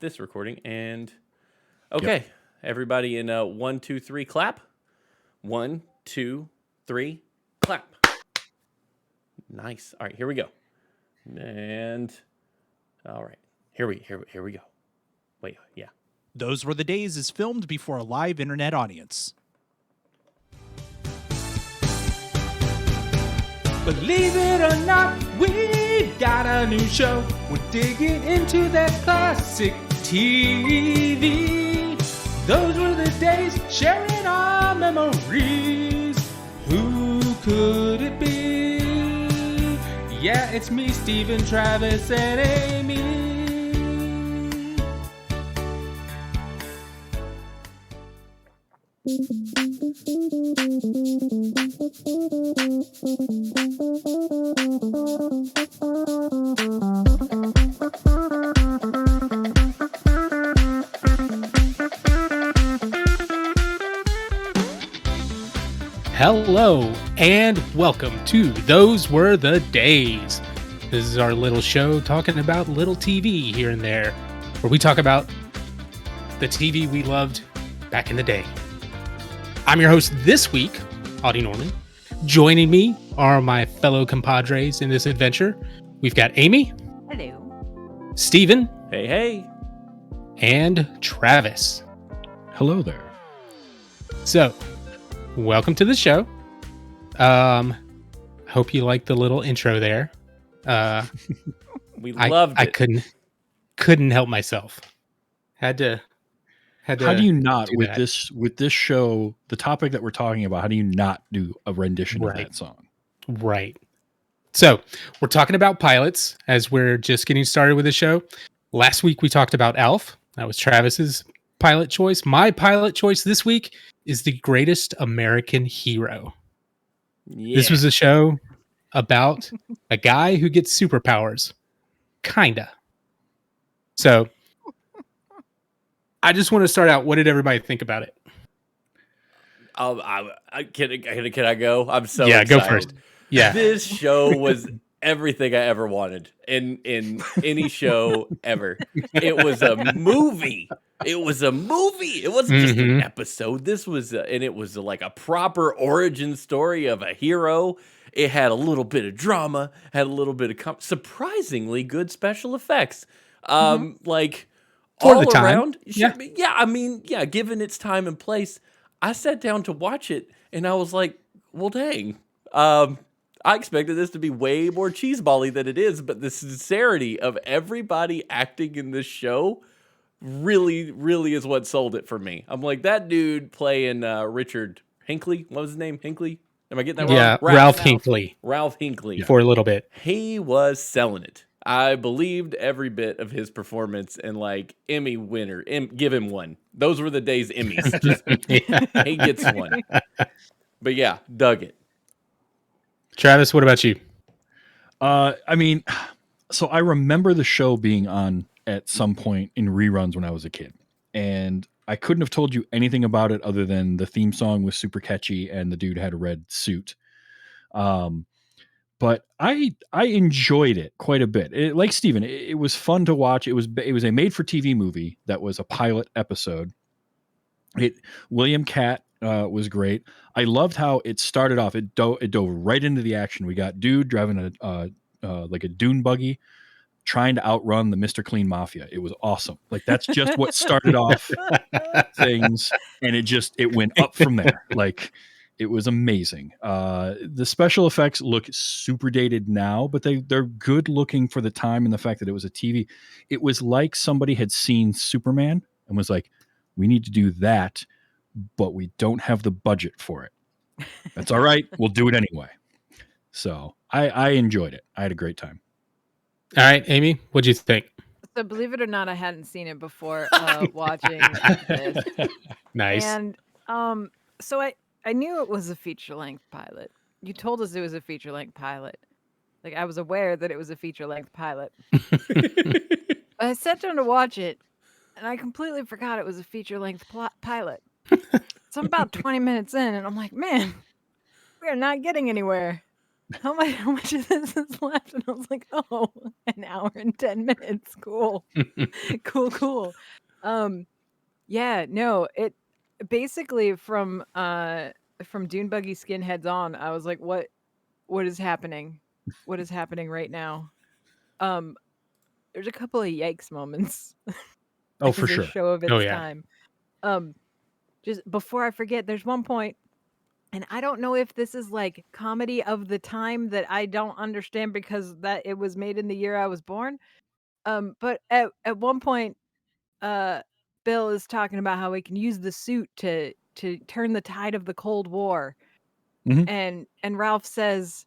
this recording. And okay, everybody in 1, 2, 3, clap. 1, 2, 3, clap. Nice. All right, here we go. And all right, here we go. Wait, yeah. Those Were the Days is filmed before a live internet audience. Believe it or not, we got a new show. We're digging into that classic TV. Those were the days, sharing our memories. Who could it be? Yeah, it's me, Steven, Travis, and Amy. Hello and welcome to Those Were the Days. This is our little show talking about little TV here and there, where we talk about the TV we loved back in the day. I'm your host this week, Audie Norman. Joining me are my fellow compadres in this adventure. We've got Amy. Hello. Steven. Hey, hey. And Travis. Hello there. So, welcome to the show. Hope you liked the little intro there. We loved it. I couldn't help myself. Had to. How do you not with this show, the topic that we're talking about? How do you not do a rendition of that song? Right. So we're talking about pilots as we're just getting started with the show. Last week we talked about Alf. That was Travis's pilot choice. My pilot choice this week is The Greatest American Hero. Yeah. This was a show about a guy who gets superpowers. Kinda. So I just want to start out. What did everybody think about it? Can I go? I'm so excited. Go first. Yeah, this show was everything I ever wanted in any show ever. It was a movie. It wasn't just an episode. This was, and it was like a proper origin story of a hero. It had a little bit of drama, had a little bit of surprisingly good special effects. Like. For all the time. Around, given its time and place, I sat down to watch it, and I was like, well, dang. I expected this to be way more cheeseball-y than it is, but the sincerity of everybody acting in this show really, really is what sold it for me. I'm like, that dude playing Richard Hinckley, what was his name? Hinckley? Am I getting that wrong? Yeah, Ralph Hinckley. Ralph Hinckley. For a little bit. He was selling it. I believed every bit of his performance, and like Emmy winner, give him one. Those Were the Days Emmys. He gets one. But yeah, dug it. Travis, what about you? So I remember the show being on at some point in reruns when I was a kid, and I couldn't have told you anything about it other than the theme song was super catchy and the dude had a red suit. But I enjoyed it quite a bit. Like Steven, it was fun to watch. It was a made-for-TV movie that was a pilot episode. William Catt was great. I loved how it started off. It dove right into the action. We got dude driving like a dune buggy, trying to outrun the Mr. Clean Mafia. It was awesome. Like that's just what started off things, and it went up from there. Like. It was amazing. The special effects look super dated now, but they're good looking for the time and the fact that it was a TV. It was like somebody had seen Superman and was like, we need to do that, but we don't have the budget for it. That's all right. We'll do it anyway. So I enjoyed it. I had a great time. All right, Amy, what'd you think? So believe it or not, I hadn't seen it before watching this. Nice. And so I knew it was a feature-length pilot. You told us it was a feature-length pilot. Like, I was aware that it was a feature-length pilot. But I sat down to watch it, and I completely forgot it was a feature-length pilot. So I'm about 20 minutes in, and I'm like, man, we are not getting anywhere. how much of this is left? And I was like, oh, an hour and 10 minutes. Cool. cool. Yeah, no, it basically from Dune Buggy Skinheads on, I was like, what is happening? What is happening right now? There's a couple of yikes moments. Oh, for as a sure. show of its Oh, yeah. time. Just before I forget, there's one point, and I don't know if this is like comedy of the time that I don't understand because that it was made in the year I was born. But at one point, Bill is talking about how he can use the suit to turn the tide of the Cold War, Mhm. and Ralph says,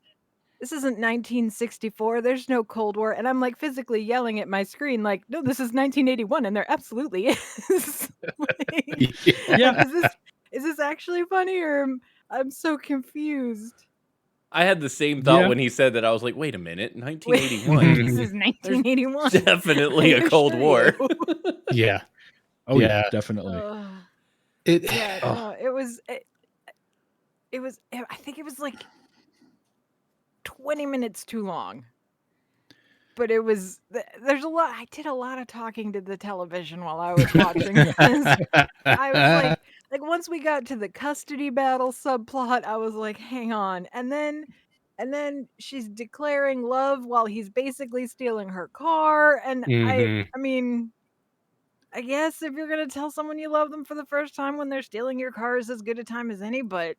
"This isn't 1964. There's no Cold War." And I'm like physically yelling at my screen, like, "No, this is 1981, and there absolutely is." Like, Yeah. is this actually funny, or I'm so confused? I had the same thought Yeah. when he said that. I was like, wait a minute, Wait, 1981. this is 1981. Definitely I a Cold assure War. you. Yeah. Oh yeah, Yeah. definitely. Ugh. It, Yeah, Oh. no, it was. I think it was like 20 minutes too long. But it was. There's a lot. I did a lot of talking to the television while I was watching this. I was like once we got to the custody battle subplot, I was like, hang on. And then she's declaring love while he's basically stealing her car. And Mhm. I mean, I guess if you're gonna tell someone you love them for the first time when they're stealing your car is as good a time as any, but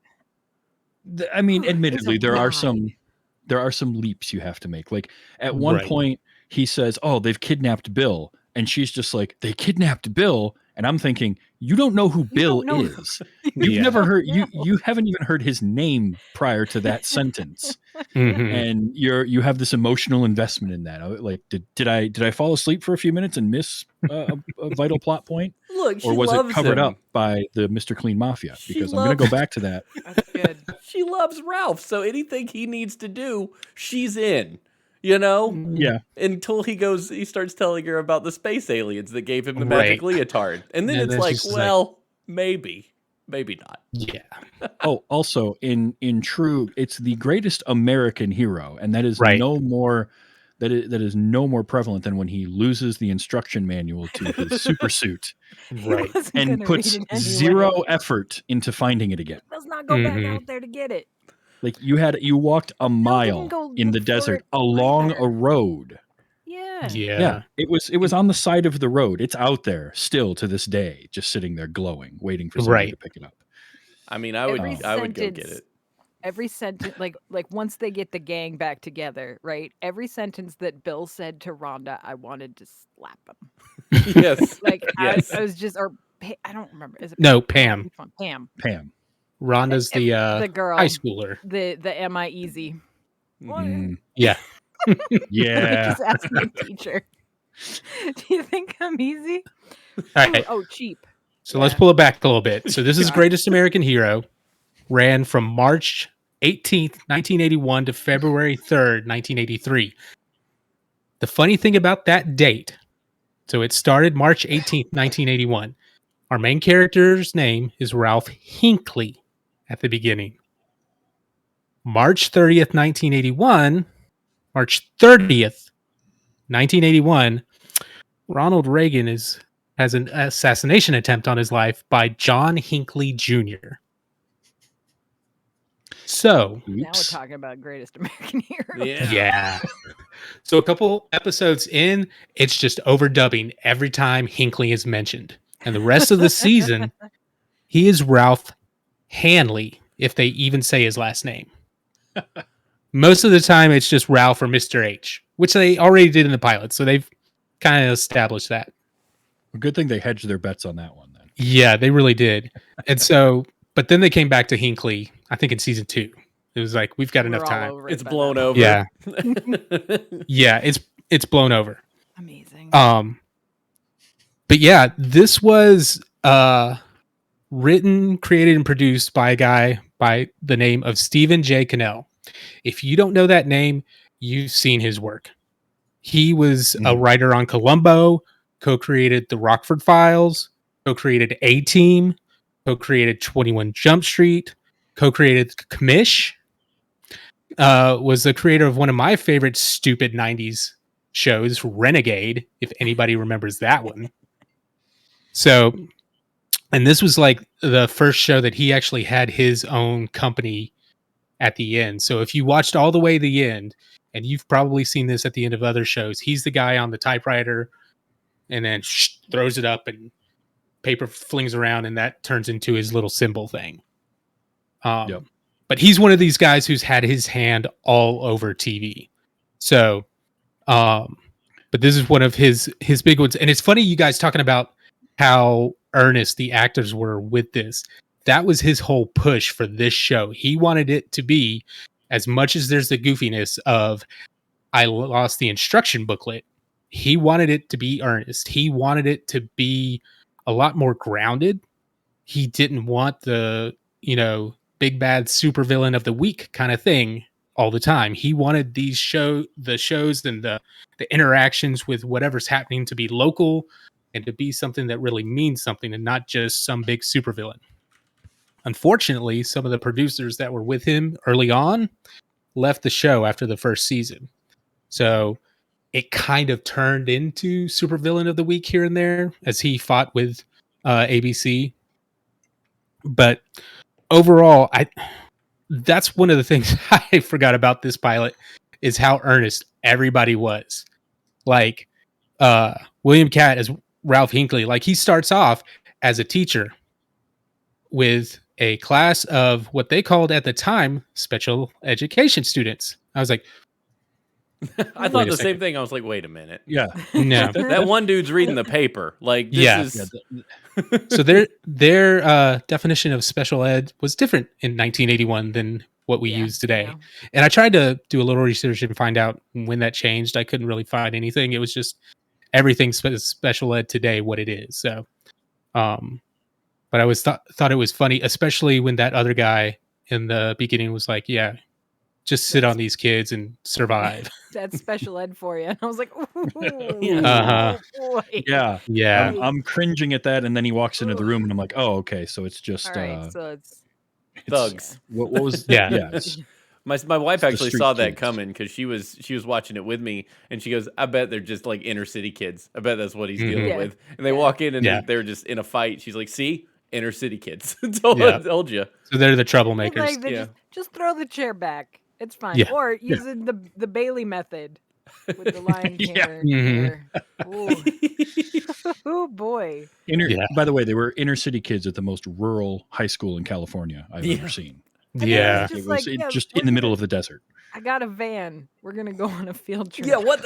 I mean, there's a admittedly, there are lot. some leaps you have to make. Like at one Right. point, he says, "Oh, they've kidnapped Bill," and she's just like, "They kidnapped Bill," and I'm thinking, you don't know who You Bill don't know. is. You've Yeah. never heard No. you haven't even heard his name prior to that sentence, Mhm. and you have this emotional investment in that. Like, did I fall asleep for a few minutes and miss a vital plot point? Look, she Or was it loves covered him. up by the Mr. Clean Mafia? She Because I'm going to go loves- back to that. That's good. She loves Ralph, so anything he needs to do, she's in. You know? Yeah. Until he starts telling her about the space aliens that gave him the Right. magic leotard. And then And it's then like, she's like- well, maybe not. Yeah. Oh, also in true, it's the greatest American hero, and that is Right. no more that is no more prevalent than when he loses the instruction manual to his super suit He Right. wasn't and gonna puts read it anyway. zero effort into finding it again. Does not go back Mhm. out there to get it. Like you walked a mile go in the look for desert it along either. a road. Yeah. Yeah. It was on the side of the road. It's out there still to this day, just sitting there glowing, waiting for somebody Right. to pick it up. I mean, I would Every go get sentence- it. Every sentence, like once they get the gang back together, right? Every sentence that Bill said to Rhonda, I wanted to slap him. Yes. Like Yes. I was just, or I don't remember. Is it No, Pam. Which one? Pam. Pam. Rhonda's the girl, high schooler. the am I easy? Mm, Yeah. yeah. Just ask my teacher. Do you think I'm easy? All right. Oh, cheap. So let's Yeah. pull it back a little bit. So this is God. Greatest American Hero. Ran from March 18th, 1981 to February 3rd, 1983. The funny thing about that date, so it started March 18th, 1981. Our main character's name is Ralph Hinckley at the beginning. March 30th, 1981, March 30th, 1981, Ronald Reagan has an assassination attempt on his life by John Hinckley Jr. So, Now we're Oops. talking about greatest American hero. yeah. So a couple episodes in, it's just overdubbing every time Hinckley is mentioned. And the rest of the season, he is Ralph Hanley, if they even say his last name. Most of the time, it's just Ralph or Mr. H, which they already did in the pilot. So they've kind of established that. Good thing they hedged their bets on that one then. Yeah, they really did. And so, but then they came back to Hinckley, I think in season 2. It was like, we've got We're enough all time. over it It's by blown now. over. Yeah. Yeah, it's blown over. Amazing. But yeah, this was written, created, and produced by a guy by the name of Stephen J. Cannell. If you don't know that name, you've seen his work. He was a writer on Columbo, co-created The Rockford Files, co-created A-Team, co-created 21 Jump Street, co-created Commish. was the creator of one of my favorite stupid 90s shows, Renegade, if anybody remembers that one. So, and this was like the first show that he actually had his own company at the end. So if you watched all the way to the end, and you've probably seen this at the end of other shows, he's the guy on the typewriter and then throws it up and paper flings around and that turns into his little symbol thing. Yep. But he's one of these guys who's had his hand all over TV. So, but this is one of his big ones. And it's funny you guys talking about how earnest the actors were with this. That was his whole push for this show. He wanted it to be, as much as there's the goofiness of I lost the instruction booklet, he wanted it to be earnest. He wanted it to be a lot more grounded. He didn't want the, big bad supervillain of the week kind of thing all the time. He wanted the shows and the interactions with whatever's happening to be local and to be something that really means something and not just some big supervillain. Unfortunately, some of the producers that were with him early on left the show after the first season. So it kind of turned into supervillain of the week here and there as he fought with ABC. But overall, that's one of the things I forgot about this pilot is how earnest everybody was. Like William Catt as Ralph Hinckley, like he starts off as a teacher with a class of what they called at the time special education students. I was like, I thought the same thing. I was like, wait a minute. Yeah. no. That one dude's reading the paper. Like, this is... So their definition of special ed was different in 1981 than what we use today. Yeah. And I tried to do a little research and find out when that changed. I couldn't really find anything. It was just everything special ed today, what it is. So, but I was thought it was funny, especially when that other guy in the beginning was like, yeah, just sit on these kids and survive. That's special ed for you. And I was like, ooh, Uh-huh. oh boy. Yeah. Yeah. I'm cringing at that, and then he walks into the room, and I'm like, oh, okay, so it's just All right, so it's thugs. What was? Yeah. it's, My wife the actually street saw that kids. coming because she was watching it with me, and she goes, "I bet they're just like inner city kids. I bet that's what he's dealing Yeah. with." And they Yeah. walk in and Yeah. they're just in a fight. She's like, "See, inner city kids. I told you." So they're the They're troublemakers. like, they Yeah. just throw the chair back. It's fine. Yeah. Or using the Bailey method with the Lion King. Yeah. Oh boy. Yeah. By the way, they were inner city kids at the most rural high school in California I've ever seen. And Yeah. it's It just was like, yeah, just we're in the middle gonna- of the desert. I got a van. We're gonna go on a field trip. Yeah, what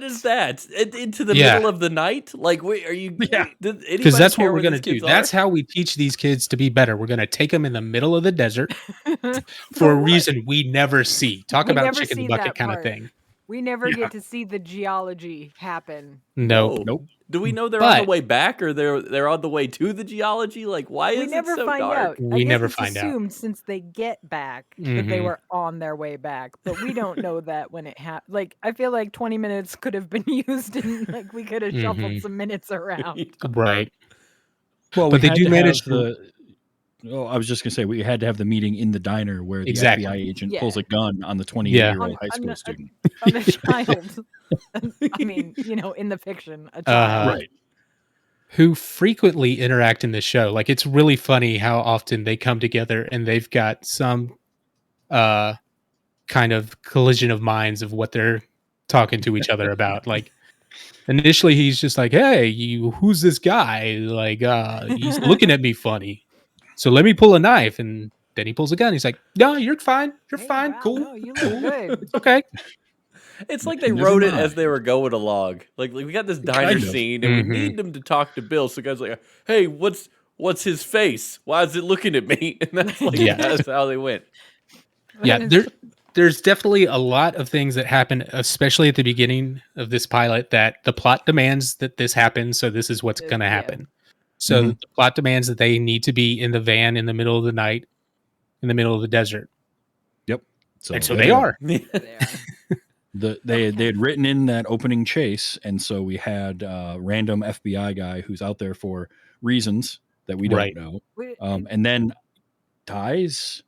is that? Into the Yeah. middle of the night? Like, wait, are you? Yeah. Because that's what we're going to do. That's how we teach these kids to be better. We're going to take them in the middle of the desert for a reason we never see. Talk We about never chicken see bucket that kind of part. thing. We never Yeah. get to see the geology happen. No. Nope. Do we know they're on the But- way back, or they're on the way to the geology? Like, why We is never it so find dark? out. I We guess never it's find out. assumed since they get back that they Mhm. were on their way back, but we don't know that when it happened. Like, I feel like 20 minutes could have been used, and like we could have shuffled Mhm. some minutes around. Right. Well, But we they had do to manage have the. Oh, I was just gonna say we had to have the meeting in the diner where the Exactly. FBI agent Yeah. pulls a gun on the 28-year-old Yeah. high school On student. a child. I mean, in the fiction, a child. Right. Who frequently interact in the show. Like, it's really funny how often they come together and they've got some kind of collision of minds of what they're talking to each other about. Like, initially he's just like, hey, who's this guy? Like, he's looking at me funny. So let me pull a knife. And then he pulls a gun. He's like, no, you're fine. You're Hey, fine. wow, Cool. no, you look good. It's okay. It's like they Never wrote it mind. as they were going along. Like we got this diner Kind of. scene, and Mhm. we need them to talk to Bill. So guys like, hey, what's his face? Why is it looking at me? And that's like Yeah. that's how they went. Yeah, there's definitely a lot of things that happen, especially at the beginning of this pilot, that the plot demands that this happens, so this is what's going to Yeah. happen. So Mhm. the plot demands that they need to be in the van in the middle of the night, in the middle of the desert, and so they are. They are. They had written in that opening chase, and so we had a random FBI guy who's out there for reasons that we don't Right. know, We- and then dies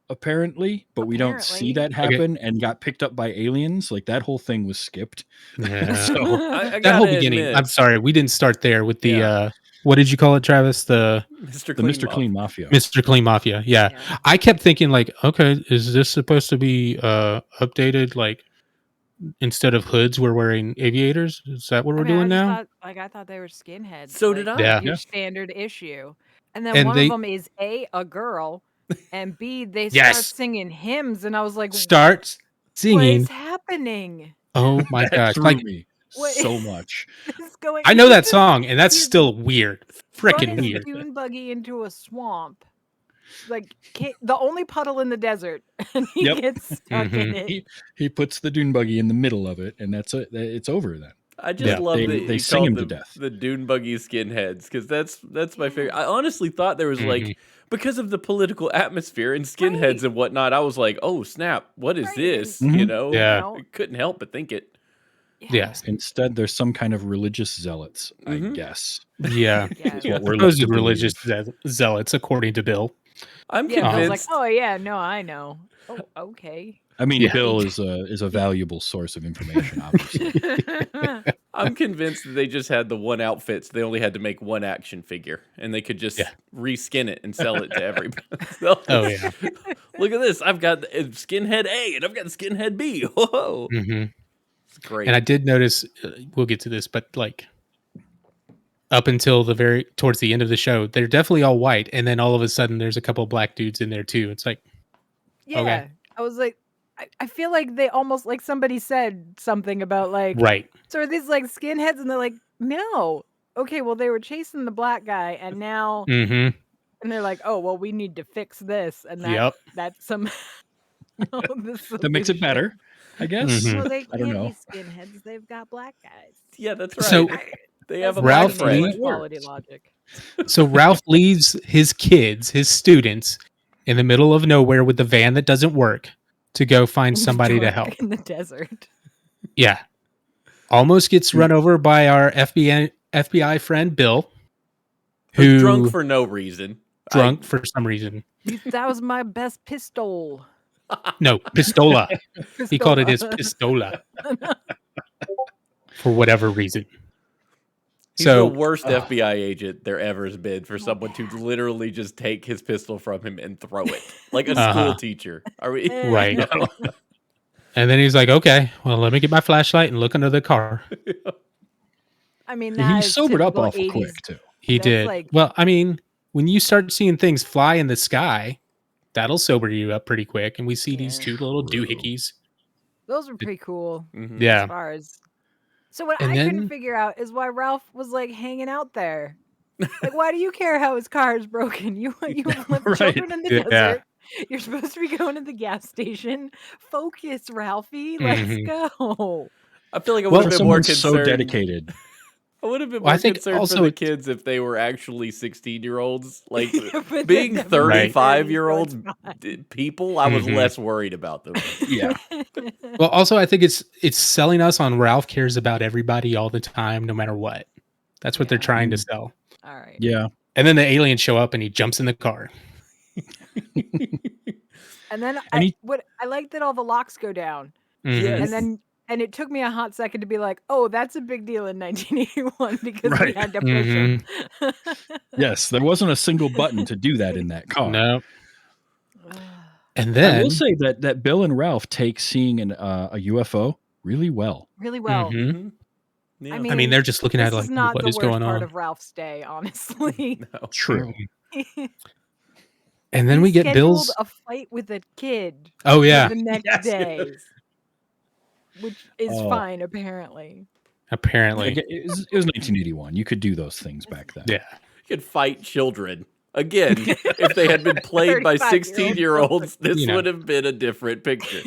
apparently, but we don't see that Apparently. happen and got picked up by aliens. Like that whole thing was skipped. Yeah. So I That whole gotta beginning. admit, I'm sorry, we didn't start there with the Yeah. what did you call it, Travis? The Mr. the Clean Mr. Clean Mafia. Mr. Clean Mafia. Yeah. Yeah. I kept thinking like, okay, is this supposed to be updated? Like instead of hoods, we're wearing aviators. Is that what I we're mean, I doing just now? thought, I thought they were skinheads. So like, did I. Yeah. Your Yeah. standard issue, and then And one they of them is a girl, and B they start yes singing hymns, and I was like, starts what singing. is happening? Oh my That gosh! threw Like me What so much. is going? I He know puts that his- song, and that's he's still weird. run Freaking his weird. dune buggy into a swamp, like the only puddle in the desert, and he Yep. gets stuck in Mhm. it. He puts the dune buggy in the middle of it, and that's it. It's over then. I just Yeah. love that They you sing called him to them death. the Dune Buggy skinheads because that's my favorite. Yeah. I honestly thought there was Mhm. like because of the political atmosphere and skinheads Right. and whatnot. I was like, oh snap, what is Right, this? and- You Mhm. know, Yeah. You know, I couldn't help but think it. Yes. Instead, there's some kind of religious zealots, I Mhm. guess. Yeah. yeah, Is what we're led Supposed to religious believe. zealots, according to Bill. I'm yeah. Bill's like, convinced. oh yeah, no, I know. Oh, okay. I mean, Yeah. Bill is a valuable source of information, obviously. I'm convinced that they just had the one outfit, so they only had to make one action figure, and they could just Yeah. reskin it and sell it to everybody. So, Oh yeah. look at this! I've got skinhead A, and I've got skinhead B. Whoa, hmm it's great. And I did notice. We'll get to this, but like up until towards the end of the show, they're definitely all white, and then all of a sudden, there's a couple black dudes in there too. It's like, Yeah. I was like, I feel like they almost like somebody said something about like, right. so are these like skinheads? And they're like, no. Okay, well, they were chasing the black guy, and now, Mm-hmm. and they're like, oh, well, we need to fix this. And Yep. that's some. this That makes it solution. better, I guess. Mhm. Well, they I don't can't know. be skinheads. They've got black guys. Yeah, that's right. So- they have a That's Ralph not black Lee- friend. equality logic. So Ralph leaves his kids, his students, in the middle of nowhere with the van that doesn't work to go find somebody to Dark help. in the desert. Yeah. Almost gets run over by our FBI friend Bill, Who's who drunk for no reason. drunk for some reason. That was my best pistol. No, pistola. He called it his pistola for whatever reason. He's So the worst FBI agent there ever has been for someone to literally just take his pistol from him and throw it like a school Uh-huh. teacher. Are we? right. And then he's like, okay, well, let me get my flashlight and look under the car. I mean, He that is sobered up typical awful 80s. quick too. He That's did. like- Well, I mean, when you start seeing things fly in the sky, that'll sober you up pretty quick. And we see these Yeah. two little True. doohickeys. Those were pretty cool Mhm. Yeah. as far as. So what And I then- couldn't figure out is why Ralph was like hanging out there. Like, why do you care how his car is broken? You left Right. children in the Yeah. desert. You're supposed to be going to the gas station. Focus, Ralphie. Let's Mhm. go. I feel like I Well, would have For been more someone concerned. so dedicated. I would have been Well, I more think concerned for also the it- kids if they were actually 16-year-olds. Like But being they're definitely 35-year-old 30s, so it's fine. people, I was Mhm. less worried about them. Yeah. Well, also, I think it's selling us on Ralph cares about everybody all the time, no matter what. That's what they're Yeah. trying to sell. All right. Yeah. And then the aliens show up and he jumps in the car. And then And he- I like that all the locks go down. Mhm. Yes. And it took me a hot second to be like, oh, that's a big deal in 1981 because we Right. had to push him. Yes, there wasn't a single button to do that in that car. No. And I then will say that Bill and Ralph take seeing a UFO really well. Really well. Mhm. Mhm. Yeah. I I mean, mean, they're just looking This at it is like, not what the is worst going part on? of Ralph's day, honestly. No. True. And then He we get scheduled Bill's. a fight with a kid Oh for yeah, the next Yes. day, which is Oh. fine apparently. apparently. Like, it was 1981. You could do those things back then. Yeah. You could fight children. Again, if they had been played by 35-year-olds. 16-year-olds, this You know. would have been a different picture.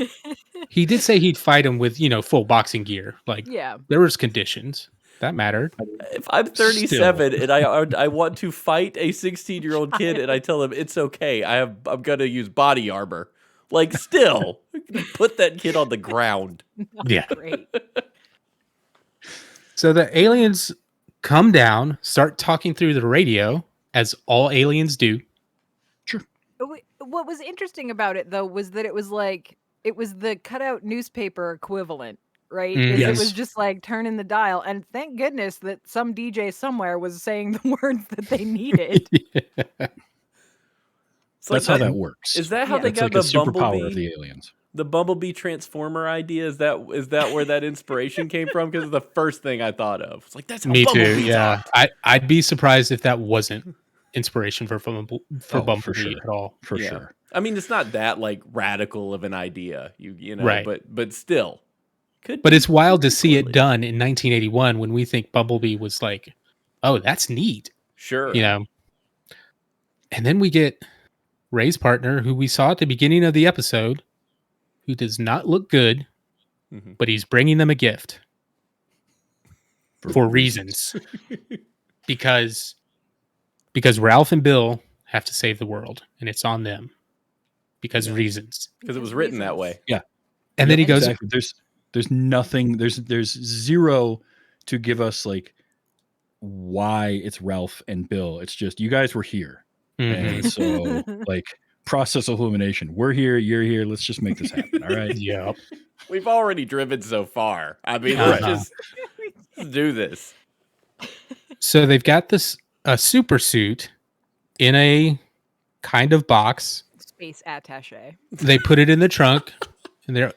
He did say he'd fight him with, full boxing gear. Like Yeah. there was conditions that mattered. If I'm 37 and I want to fight a 16-year-old kid and I tell him it's okay, I'm gonna use body armor. Like still, put that kid on the ground. Yeah. Great. So the aliens come down, start talking through the radio, as all aliens do. But what was interesting about it though was that it was the cutout newspaper equivalent, right? Mm, Is It was yes. just like turning the dial, and thank goodness that some DJ somewhere was saying the words that they needed. It's like That's how that- that works. Is that how Yeah. they It's got like a the superpower of Bumblebee? the aliens. The Bumblebee Transformer idea, is that where that inspiration came from? Because it's the first thing I thought of. It's like, that's how Me too. Bumblebee Yeah, talked. I'd be surprised if that wasn't inspiration for Oh, Bumblebee for sure. at all. For Yeah. sure. I mean, it's not that like radical of an idea, you know, Right. but still, could. But be it's wild to very see it clearly. done in 1981 when we think Bumblebee was like, oh, that's neat, Sure. you know. And then we get Ray's partner, who we saw at the beginning of the episode, who does not look good, Mhm. but he's bringing them a gift for reasons. because Ralph and Bill have to save the world, and it's on them because Yeah. reasons. Because it was written that way. And then he goes, Exactly. There's nothing. There's zero to give us like why it's Ralph and Bill. It's just you guys were here, "Mhm, and so like process of elimination. We're here. You're here. Let's just make this happen. All right. yep." We've already driven so far. I mean, Right. let's do this. So they've got this a super suit in a kind of box. Space attaché. They put it in the trunk, and they're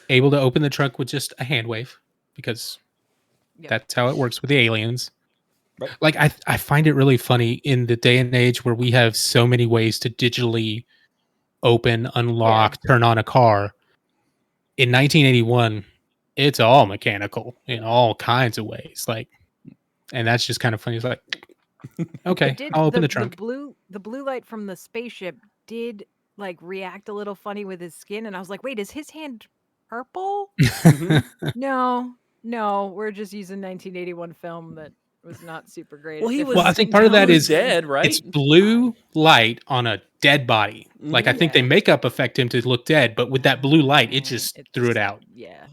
able to open the trunk with just a hand wave because Yep. that's how it works with the aliens. Right. Like I find it really funny in the day and age where we have so many ways to digitally open, unlock, turn on a car. In 1981, it's all mechanical in all kinds of ways. Like, and that's just kind of funny. It's like, okay, I'll open the trunk. The blue light from the spaceship did like react a little funny with his skin, and I was like, wait, is his hand purple? No, we're just using 1981 film that was not super great. Well, at he different was- Well, I think part of that He is was dead, right? it's blue light on a dead body. Like I think they Yeah. makeup affect him to look dead, but with that blue light, it just threw it out. Yeah.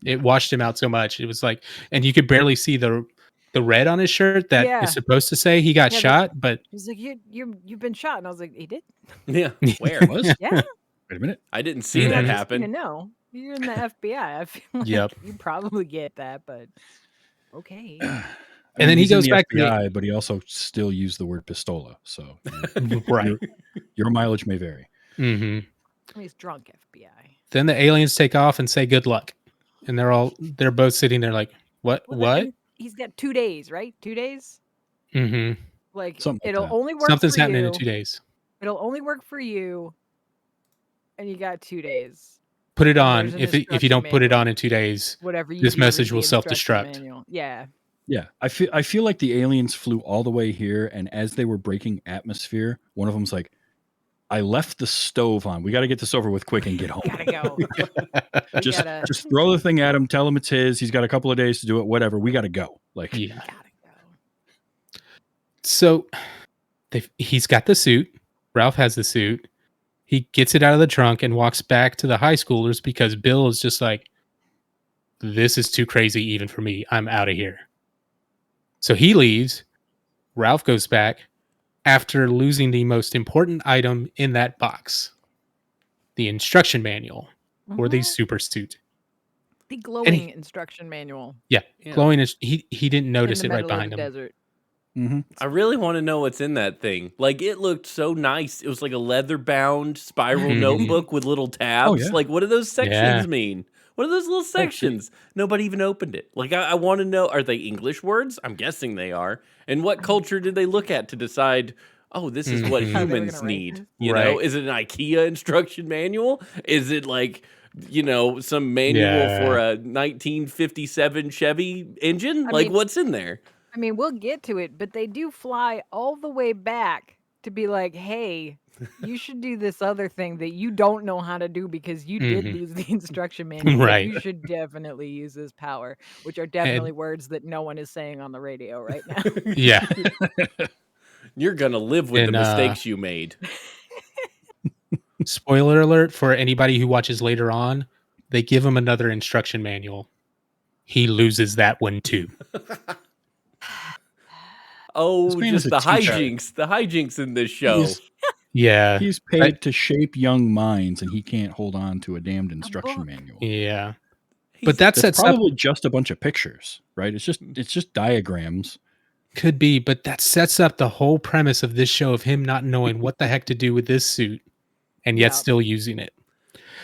It washed him out so much. It was like, and you could barely see the red on his shirt that is Yeah. supposed to say he got Yeah, shot, but He's like, you've been shot, and I was like, he did. Yeah. Where? Was? Yeah. Wait a minute. I didn't see Mhm. that You happen. know, you're in the FBI. I feel like Yep. you probably get that, but okay. And then he he's in goes the back to the- FBI, but he also still used the word pistola. So right. your mileage may vary. hmm He's drunk FBI. Then the aliens take off and say good luck, and they're both sitting there like, what? Well, What? and he's got 2 days, right? 2 days. hmm Like Something like it'll that. only work. Something's for happening you. in 2 days. It'll only work for you, and you got 2 days. Put it And on. there's an If you instruction don't put it manual. on in 2 days, Whatever you This do, message read will the instruction self-destruct. manual. Yeah. Yeah, I feel like the aliens flew all the way here, and as they were breaking atmosphere, one of them's like, "I left the stove on. We got to get this over with quick and get home. Gotta go. We just gotta throw the thing at him. Tell him it's his. He's got a couple of days to do it. Whatever. We got to go. Like, yeah. gotta go. So he's got the suit. Ralph has the suit. He gets it out of the trunk and walks back to the high schoolers because Bill is just like, this is too crazy even for me. I'm out of here. So he leaves. Ralph goes back after losing the most important item in that box, the instruction manual for the Mhm. super suit. The glowing instruction manual. Yeah. Yeah. Glowing is he didn't in notice the it right middle behind of him. the desert. mhm. I really want to know what's in that thing. Like, it looked so nice. It was like a leather-bound spiral Mhm. notebook with little tabs. yeah. Like, what do those sections Yeah. mean? What are those little sections? Nobody even opened it. Like, I want to know, are they English words? I'm guessing they are. And what culture did they look at to decide, oh, this is what Mhm. How they were humans gonna rank need? this? You know, Right. is it an IKEA instruction manual? Is it like, you know, some manual Yeah. for a 1957 Chevy engine? I Like, mean- what's in there? I mean, we'll get to it, but they do fly all the way back to be like, hey, you should do this other thing that you don't know how to do because you did Mhm. lose the instruction manual. but Right. You should definitely use this power, which are definitely words that no one is saying on the radio right now. Yeah. You're gonna live with the And, mistakes you made. Spoiler alert for anybody who watches later on, they give him another instruction manual. He loses that one too. Oh, This man is just a the teacher. hijinks in this show. He's- Yeah. He's paid to shape young minds, and he can't hold on to a damned book. instruction manual. Yeah. He's- But that That's sets up, probably just a bunch of pictures, right? It's just diagrams. could be, but that sets up the whole premise of this show of him not knowing what the heck to do with this suit and yet Yeah. still using it.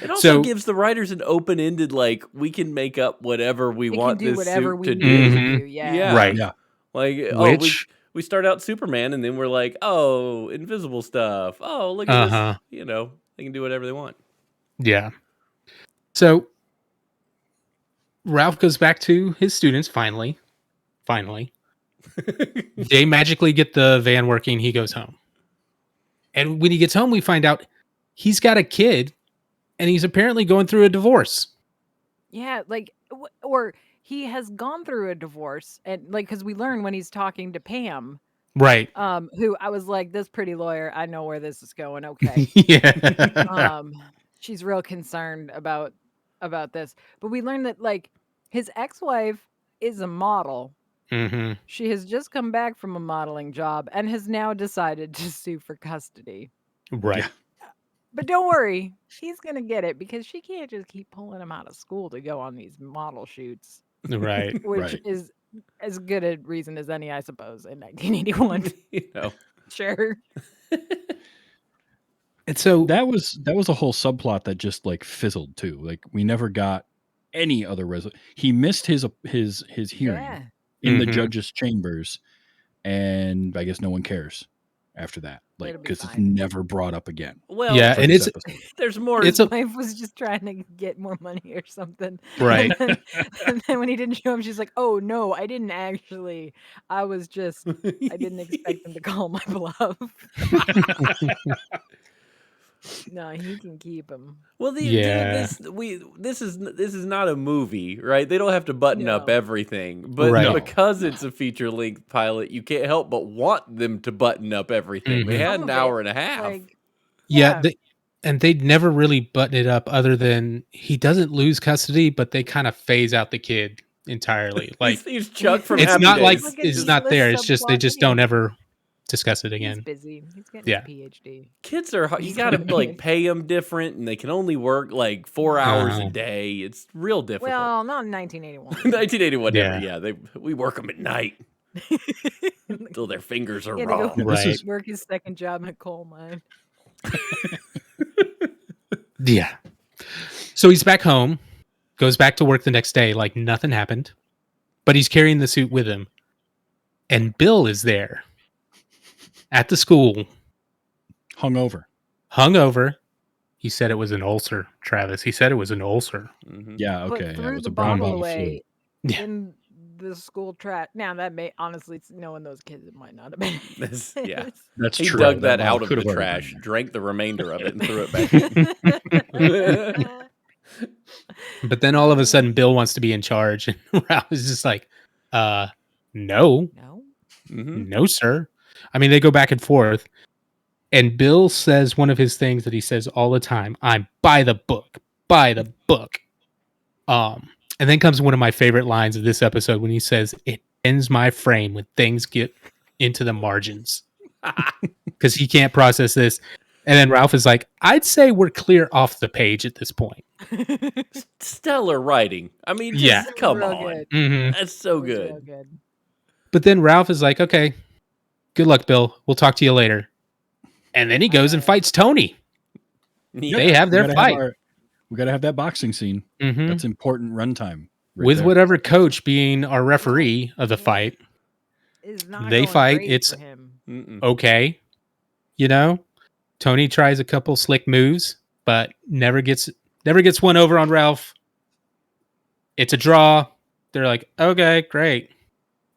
It also So- gives the writers an open-ended, like, we can make up whatever we We want can do this whatever suit we to need do. to Mhm. do. Yeah. Yeah. Right. Yeah. Like, Which- we start out Superman, and then we're like, oh, invisible stuff. Oh, look at Uh-huh. this. You know, they can do whatever they want. Yeah. So Ralph goes back to his students finally. They magically get the van working. He goes home. And when he gets home, we find out he's got a kid and he's apparently going through a divorce. Yeah, like, or he has gone through a divorce, and like, because we learn when he's talking to Pam, Right. who I was like, this pretty lawyer, I know where this is going. Okay, Yeah. she's real concerned about this, but we learned that like his ex-wife is a model. hmm She has just come back from a modeling job and has now decided to sue for custody. Right. But don't worry, he's gonna get it because she can't just keep pulling him out of school to go on these model shoots, Right. which Right. is as good a reason as any, I suppose, in 1981. You know. Sure. And so That was a whole subplot that just like fizzled too. Like we never got any other He missed his hearing Yeah. in the Mhm. judge's chambers, and I guess no one cares after that. Like It'll be because it's fine. never brought up again. Well, Yeah, for and this it's episode. there's more. it's His a wife was just trying to get more money or something. right. And then when he didn't show him, she's like, "Oh no, I didn't actually. I was just. I didn't expect him to call my bluff. No, he can keep him. Well, Yeah. this is not a movie, right? They don't have to button up No. everything, but Right. because it's a feature length pilot, you can't help but want them to button up everything. They Mhm. had Some an of hour it, and a half. Like, Yeah, and they'd never really button it up other than he doesn't lose custody, but they kind of phase out the kid entirely. Like he's Chuck from it's Happy not like Days. Look at it's these not list there. It's just they subplots just again. don't ever discuss it he's again. busy. He's getting Yeah. his PhD. Kids are you He's got to gonna like be- pay them different, and they can only work like 4 hours a Uh-huh. day. It's real difficult. Well, not in 1981. 1981, Yeah. we work them at night until their fingers are He had to raw. go This is- work his second job in a coal mine. Yeah. So he's back home, goes back to work the next day like nothing happened, but he's carrying the suit with him. And Bill is there at the school, Hungover. hungover. He said it was an ulcer, Travis. He said it was an ulcer. Mhm. Yeah, But okay. Yeah, threw it was the a brown bottle bottle flu. away Yeah. in the school trash. Now that may honestly, knowing those kids, it might not have been. Yeah. That's He true. dug that bottle out of could the have already trash, been drank the remainder of it, and threw it back in. But then all of a sudden, Bill wants to be in charge. And Ralph is just like, no, No. Mhm. no, sir. I mean, they go back and forth. And Bill says one of his things that he says all the time, I'm by the book, by the book. And then comes one of my favorite lines of this episode when he says, it ends my frame when things get into the margins. Because he can't process this. And then Ralph is like, I'd say we're clear off the page at this point. Stellar writing. I mean, just Yeah. come Real on. good. Mhm. That's so It was real good. good. But then Ralph is like, okay, good luck, Bill. We'll talk to you later. And then he goes and fights Tony. Yeah. They have We their gotta fight. we got to have that boxing scene. Mhm. That's important runtime. right With there. whatever coach being our referee of the fight. Is not They going fight, great it's- for him. Mm-mm. Okay. You know, Tony tries a couple slick moves, but never gets one over on Ralph. It's a draw. They're like, okay, great.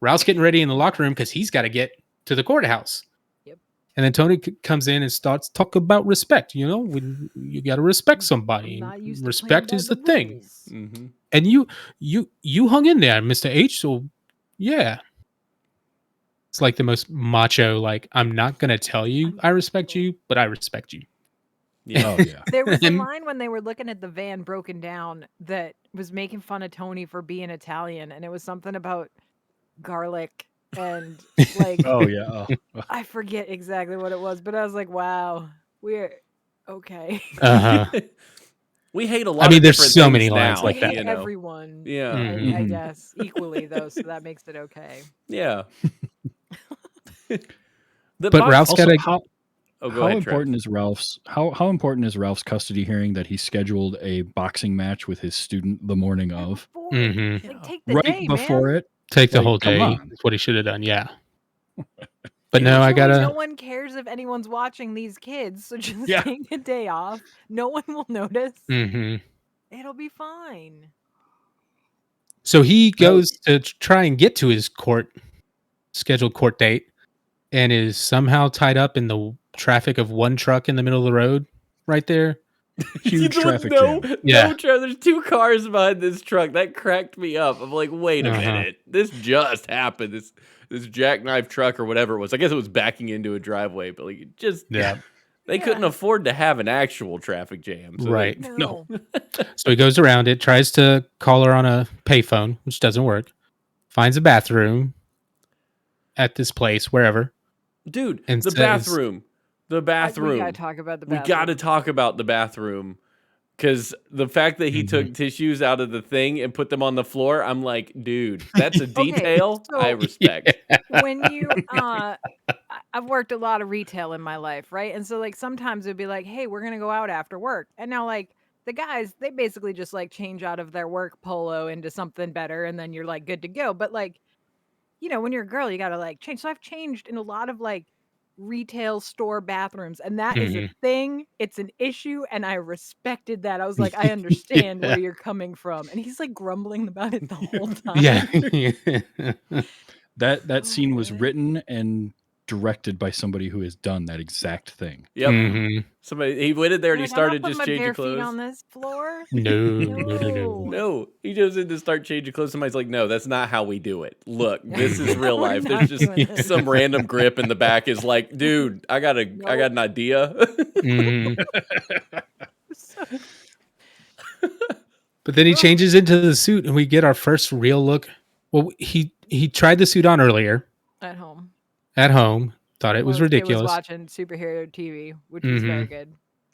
Ralph's getting ready in the locker room because he's got to get to the courthouse. Yep. And then Tony comes in and starts talk about respect. You know, you got to respect somebody. I'm not used to playing Respect by is the the thing. rules. Mhm. And you hung in there, Mr. H. So yeah. It's like the most macho, like, I'm not gonna tell you I respect you, but I respect you. Yeah. Oh yeah. There was a And- line when they were looking at the van broken down that was making fun of Tony for being Italian, and it was something about garlic and like Oh yeah. Oh. I forget exactly what it was, but I was like, wow, We're okay. Uh-huh. We hate a lot I mean, of there's different so things. Uh-huh. We hate a lot I mean, of there's different so things many lines now. We like that. hate You know? everyone. Yeah. I Mhm. guess equally though, so that makes it okay. Yeah. The But Ralph's Also, got to. go how ahead, important Trav. is Ralph's how important is Ralph's custody hearing that he scheduled a boxing match with his student the morning of, Before it. Mhm. Like Yeah. take the right day, before man. it? Take the Like, whole come day. on. That's what he should have done. Yeah. But He no, I Usually no gotta. one cares if anyone's watching these kids, so just Yeah. take a day off. No one will notice. Hmm. It'll be fine. So he Well, goes to try and get to his scheduled court date, and is somehow tied up in the traffic of one truck in the middle of the road, right there. huge traffic no, jam. Yeah. no, Trav. There's 2 cars behind this truck. That cracked me up. I'm like, wait a Uh-huh. minute. This just happened. This jackknife truck or whatever it was. I guess it was backing into a driveway, but like it just Yeah. they couldn't Yeah. afford to have an actual traffic jam. So Right. No. So he goes around it, tries to call her on a payphone, which doesn't work. Finds a bathroom at this place, wherever, dude, and the says, bathroom. The We bathroom. gotta talk about the We bathroom. got to talk about the bathroom because the fact that he Mhm. took tissues out of the thing and put them on the floor, I'm like, dude, that's a detail I so- respect. When you I've worked a lot of retail in my life, right? And so like sometimes it'd be like, hey, we're gonna go out after work. And now like the guys, they basically just like change out of their work polo into something better and then you're like good to go. But like, you know, when you're a girl, you gotta like change. So I've changed in a lot of like retail store bathrooms, and that is a Mhm. thing. It's an issue, and I respected that. I was like, I understand Yeah. where you're coming from. And he's like grumbling about it the whole time. Yeah. That scene was man. written and directed by somebody who has done that exact thing. Yep. Mhm. Somebody he went in there and he Like, I'm not started putting just my changing bare feet clothes. on this floor. No. No, he goes in to start changing clothes. Somebody's like, "No, that's not how we do it. Look, this is real We're life. not There's just doing this." some random grip in the back is like, dude, I got an idea." Mhm. So- But then he changes into the suit, and we get our first real look. Well, he tried the suit on earlier At home. at home. Thought it was Well, this kid ridiculous. was watching superhero TV, which was very Mhm. good.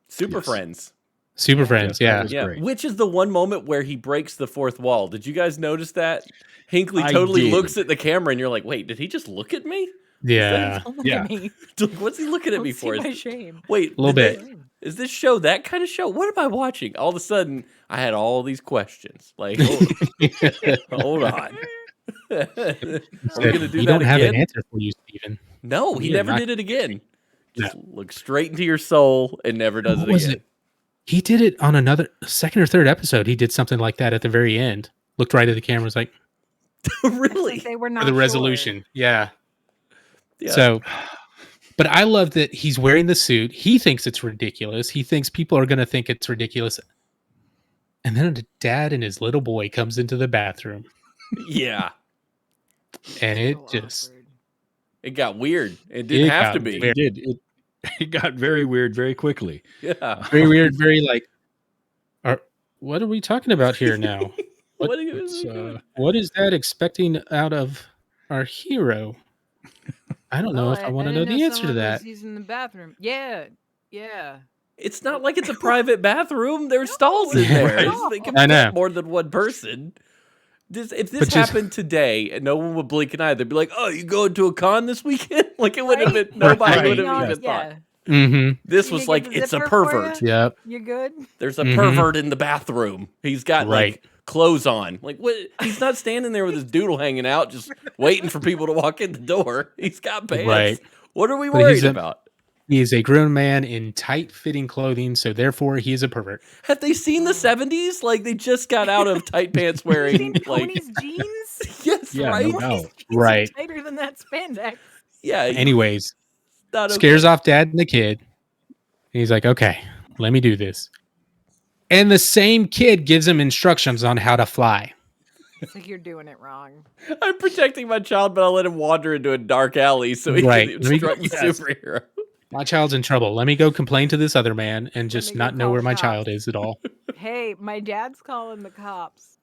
Super Yes. Friends. Super Yeah. Friends, Yes, that yeah. was Yeah, great. which is the one moment where he breaks the fourth wall. Did you guys notice that? Hinckley I totally did. looks at the camera, and you're like, "Wait, did he just look at me? Yeah. Don't look Yeah. at me. What's he looking at Don't me see for? my shame. Wait, A little did bit. they- Is this show that kind of show? What am I watching? All of a sudden, I had all these questions. Like, hold on. Are we gonna do We that don't have an again? answer for you, Steven. No, he We are never not did it again. No. Just look straight into your soul and never does What it was again. it? He did it on another second or third episode. He did something like that at the very end. Looked right at the camera, was like, It's Really? like they were not for the sure. resolution. Yeah. Yeah. So, but I love that he's wearing the suit. He thinks it's ridiculous. He thinks people are going to think it's ridiculous. And then a dad and his little boy comes into the bathroom, Yeah. and it So just awkward. It got weird. It didn't It have got to be. very- It did. It got very weird very quickly. Yeah. very weird, very like, what are we talking about here now? What are you It's, doing? What is that expecting out of our hero? I don't know if I want to know didn't the answer to someone that. was using the bathroom. Yeah. It's not like it's a private bathroom. There's stalls in it's there. not. It's- They can I fit know. more than one person. If this But just- happened today and no one would blink an eye, they'd be like, "Oh, you going to a con this weekend?" Like it would have Right? been nobody Right. would have Yeah. even thought. Mm-hmm. This Did was you get like the it's a zipper for pervert. ya? Yep. You good? There's a Mhm. pervert in the bathroom. He's got Right. like clothes on. Like what? He's not standing there with his doodle hanging out, just waiting for people to walk in the door. He's got pants. Right. What are we But he's worried a- about? He is a grown man in tight-fitting clothing, so therefore he is a pervert. Have they seen the 70s? Like they just got out of tight pants You wearing seen like Tony's jeans? yes, Yeah, right? no doubt. Tony's jeans are Right. tighter than that spandex. Yeah. Anyways, not scares okay. off dad and the kid. And he's like, okay, let me do this. And the same kid gives him instructions on how to fly. It's like you're doing it wrong. I'm protecting my child, but I'll let him wander into a dark alley so he Right. can Let me- instruct the Yes. superhero. My child's in trouble. Let me go complain to this other man and just me go not know call where the my cops. child is at all. Hey, my dad's calling the cops.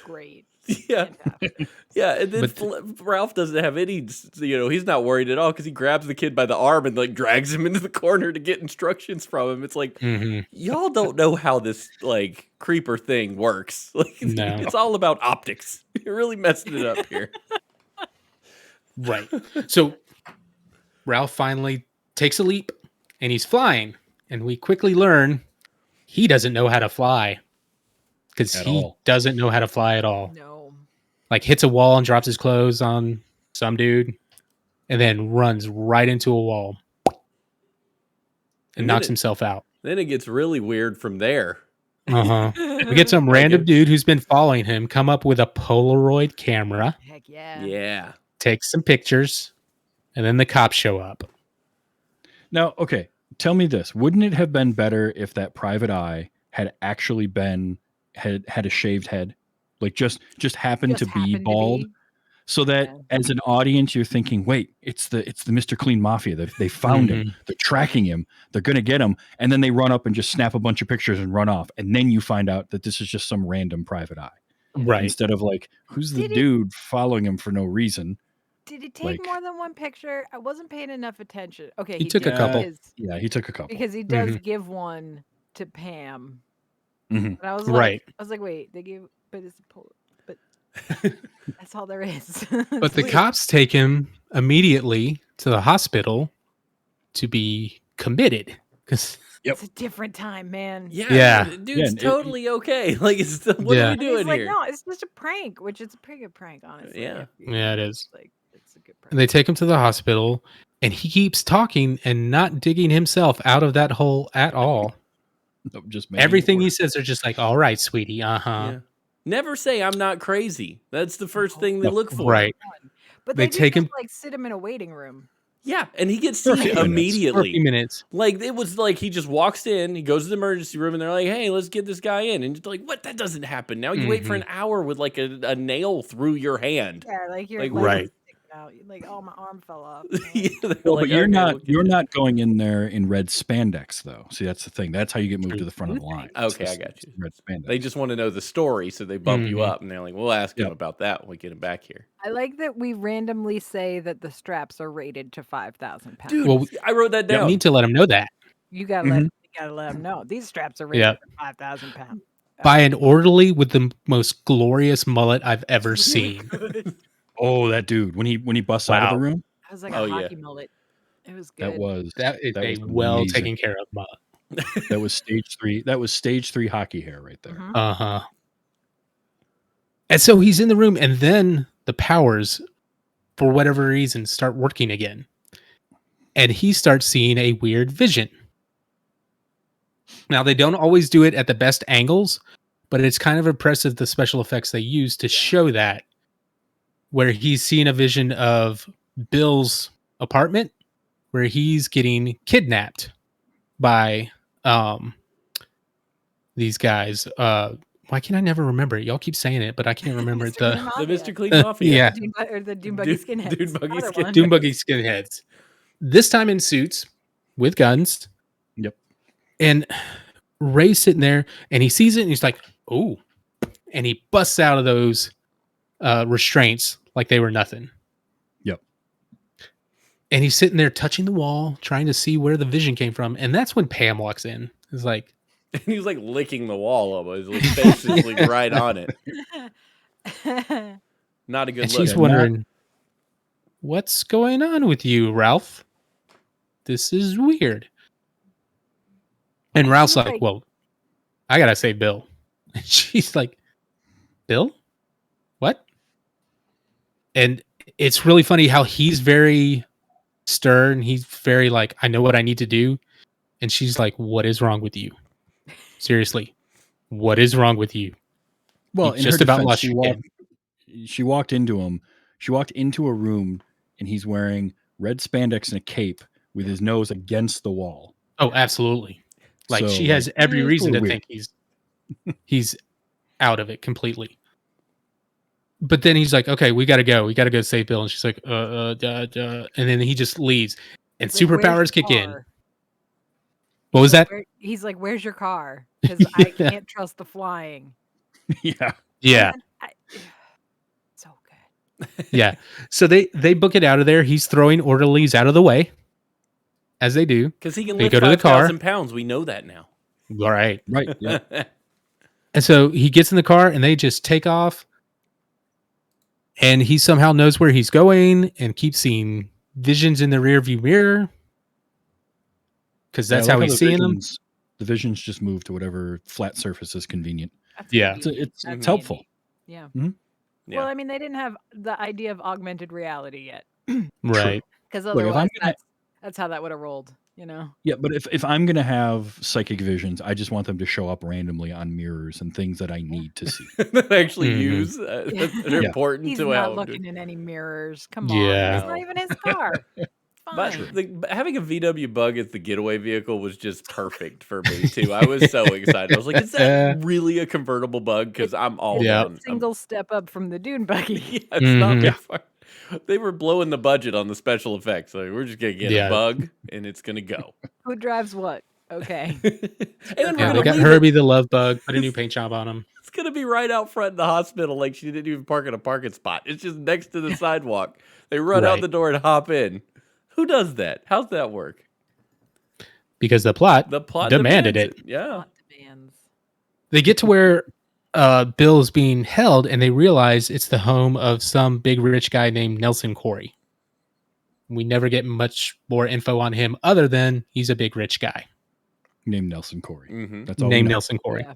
great. Yeah. Fantastic. Yeah, and then But Ralph doesn't have any, he's not worried at all because he grabs the kid by the arm and like drags him into the corner to get instructions from him. It's like, Mhm. y'all don't know how this like creeper thing works. Like, No. it's all about optics. You're really messing it up here. Right. So Ralph finally takes a leap and he's flying. And we quickly learn he doesn't know how to fly because At he all. doesn't know how to fly at all. No. Like hits a wall and drops his clothes on some dude and then runs right into a wall and And knocks then himself out. Then it gets really weird from there. Uh-huh. We get some random dude who's been following him come up with a Polaroid camera, Heck yeah. Yeah. take some pictures, and then the cops show up. Now, okay, tell me this: wouldn't it have been better if that private eye had actually had a shaved head, like just happened to be bald, so that Yeah. as an audience you're thinking, wait, it's the Mr. Clean Mafia. They found him. They're tracking him. They're gonna get him, and then they run up and just snap a bunch of pictures and run off, and then you find out that this is just some random private eye, Right. instead of like, who's the Did he- dude following him for no reason? Did he take Like- more than one picture? I wasn't paying enough attention. Okay, He took a did couple. Yeah, he took a couple. because he does give one to Pam. Mhm. And I was Right. like, wait, they gave, but it's but that's all there is. But the cops take him immediately to the hospital to be committed. Because It's a different time, man. Yeah. Yeah. Dude's Yeah, and totally okay. Like, what Yeah. are we And doing he's like, here? no, it's just a prank, which is a pretty good prank, honestly. Yeah. Yeah, it is. Like, it's a good prank. And they take him to the hospital, and he keeps talking and not digging himself out of that hole at all. Nope, just making it Everything he work. says are just like, all right, sweetie, uh-huh. Yeah. Never say I'm not crazy. That's the first thing they No, look for. Right. But they they, take take him- like sit him in a waiting room. Yeah, and he gets For a seen few minutes. For a few immediately. minutes. Like, it was like he just walks in, he goes to the emergency room, and they're like, hey, let's get this guy in. And it's like, what? That doesn't happen. Now you wait for an hour with like a nail through your hand. Yeah, like your Like, leg right. is sticking out. You're like, oh, my arm fell off. Yeah, they're Well, like, but you're "Okay, not we'll get you're you." not going in there in red spandex though. See, that's the thing. That's how you get moved to the front of the line. It's Okay, the- I got it's you. the Red spandex. They just want to know the story, so they bump you Mhm. up, and they're like, we'll ask him Yep. about that when we get him back here. I like that we randomly say that the straps are rated to 5,000 pounds. Dude, Well, I wrote that You down. need to let him know that. You gotta let them know these straps are rated Yeah. to 5,000 pounds. By an orderly with the most glorious mullet I've ever seen. Oh, that dude when he busts out of Wow. the room, That was like Oh, a yeah. hockey mullet. It was good. that was That is That a was well amazing. taken care of mullet. that was stage 3. That was stage 3 hockey hair right there. Mhm. Uh-huh. And so he's in the room, and then the powers, for whatever reason, start working again. And he starts seeing a weird vision. Now, they don't always do it at the best angles, but it's kind of impressive the special effects they use to show that, where he's seeing a vision of Bill's apartment, where he's getting kidnapped by these guys. Why can I never remember it? Y'all keep saying it, but I can't remember Mr. the Clean The Mafia. Mr. Clean Mafia. yeah. Or the Dune Buggy Dune- Skinheads. Dune Buggy Other Skin- one. Doom Buggy skinheads. This time in suits with guns. Yep. And Ray's sitting there and he sees it and he's like, oh. And he busts out of those restraints like they were nothing. Yep. And he's sitting there touching the wall, trying to see where the vision came from. And that's when Pam walks in. It's like, And he's like licking the wall almost. His face is like right on it. Not a good and look. she's wondering, what's going on with you, Ralph? This is weird. And Ralph's like, Like- well, I gotta say Bill. And she's like, Bill? What? And it's really funny how he's very stern. He's very like, I know what I need to do. And she's like, what is wrong with you? Seriously, what is wrong with you? Well, You in just her about defense, lost she your walked, she walked into him. She walked into a room and he's wearing red spandex and a cape with his nose against the wall. Oh, absolutely. Like So, she has every it's a reason to little think he's out of it completely. But then he's like, okay, we gotta go. We gotta go save Bill. And she's like, and then he just leaves. And He's like, "Where's superpowers your kick in. car?" What was that? He's like, where's your car? Because I can't trust the flying. Yeah. Yeah. Yeah. So they book it out of there. He's throwing orderlies out of the way, as they do. Because he can They lift go to the car. 5,000 pounds. We know that now. All right. Right. Yeah. And so he gets in the car and they just take off. And he somehow knows where he's going and keeps seeing visions in the rearview mirror. Because that's I how like he's the seeing them. visions, the visions just move to whatever flat surface is convenient. That's Yeah. convenient. It's That's helpful. Yeah. Yeah. Well, I mean, they didn't have the idea of augmented reality yet, Right. because Look, if otherwise, I'm gonna- that's how that would have rolled. Yeah, but if I'm gonna have psychic visions, I just want them to show up randomly on mirrors and things that I need to see. That actually Mhm. use that are Yeah. important He's to not how. looking in any mirrors. Come Yeah. on, it's not even his car. It's But fine. having a VW Bug as the getaway vehicle was just perfect for me too. I was so excited. I was like, "Is that really a convertible Bug?" Because I'm all It's Yeah. down. a single step up from the Dune buggy. Yeah, it's not Mhm. very Yeah. far. They were blowing the budget on the special effects. Like, we're just gonna get Yeah. a Bug and it's gonna go. Who drives what? Okay. And then Yeah, we're they gonna got leave Herbie it. the Love Bug, put a new paint job on him. It's gonna be right out front in the hospital. Like she didn't even park in a parking spot. It's just next to the sidewalk. They run out Right. the door and hop in. Who does that? How's that work? Because the plot The plot demanded demands it. Yeah. Plot demands. They get to where Bill is being held and they realize it's the home of some big rich guy named Nelson Corey. We never get much more info on him other than he's a big rich guy Named Nelson Corey. Mm-hmm. That's all we named know. Nelson Corey. Yeah.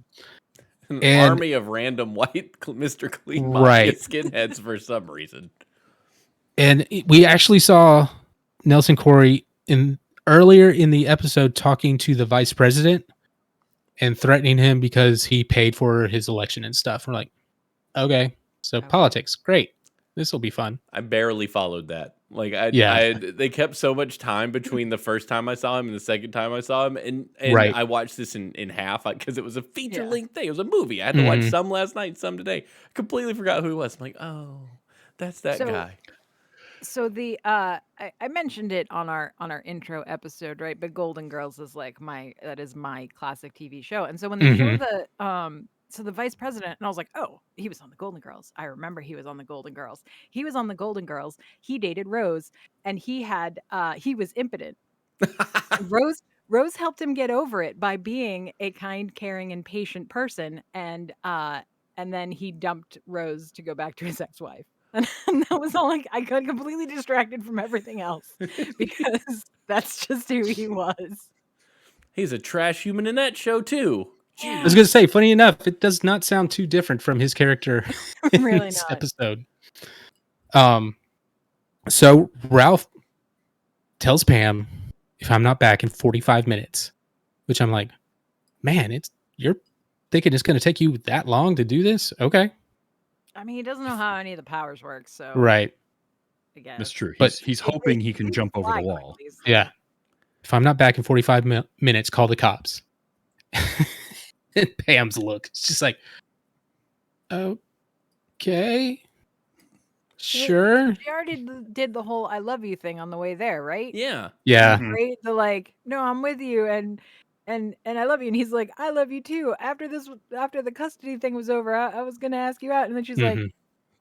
An And- army of random white Mr. Clean Right. Mafia skinheads for some reason. And we actually saw Nelson Corey earlier in the episode talking to the vice president and threatening him because he paid for his election and stuff. We're like, okay, so Okay. politics, great. This will be fun. I barely followed that. Like Yeah. they kept so much time between the first time I saw him and the second time I saw him, and Right. I watched this in half because it was a feature Yeah. length thing. It was a movie. I had to watch Mhm. some last night, some today. Completely forgot who he was. I'm like, oh, that's that So- guy. So the I mentioned it on our intro episode, right? But Golden Girls is like my classic TV show. And so when they show the vice president, and I was like, oh, he was on the Golden Girls. I remember he was on the Golden Girls. He was on the Golden Girls. He dated Rose, and he was impotent. And Rose helped him get over it by being a kind, caring, and patient person, and then he dumped Rose to go back to his ex-wife. And that was all. Like, I got completely distracted from everything else because that's just who he was. He's a trash human in that show too. I was going to say, funny enough, it does not sound too different from his character in Really this not. episode. So Ralph tells Pam, if I'm not back in 45 minutes, which I'm like, man, you're thinking it's going to take you that long to do this? Okay. I mean, he doesn't know how any of the powers work, so Right. I guess. That's true. But- He's hoping he can jump over fly the wall. quickly, so- Yeah. If I'm not back in 45 minutes, call the cops. And Pam's look, it's just like, okay, sure. She already did the whole "I love you" thing on the way there, right? Yeah. Yeah. Mhm. Right? The like, no, I'm with you, and I love you, and he's like, I love you too. After the custody thing was over, I was gonna ask you out, and then she's Mhm.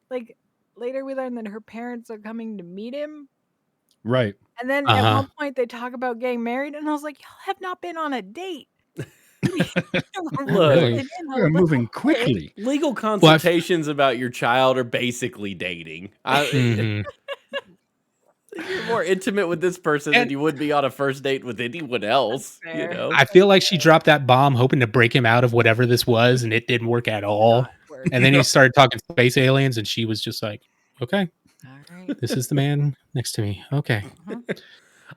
like, later we learn that her parents are coming to meet him, Right. and then at Uh-huh. one point they talk about getting married, and I was like, y'all have not been on a date. Really? We're moving quickly. Legal consultations about your child are basically dating. Mhm. You're more intimate with this person than And- you would be on a first date with anyone else. That's You fair. know. I feel like she dropped that bomb hoping to break him out of whatever this was, and it didn't work at all. Not work. And then he started talking space aliens, and she was just like, okay, All right. this is the man next to me. Okay.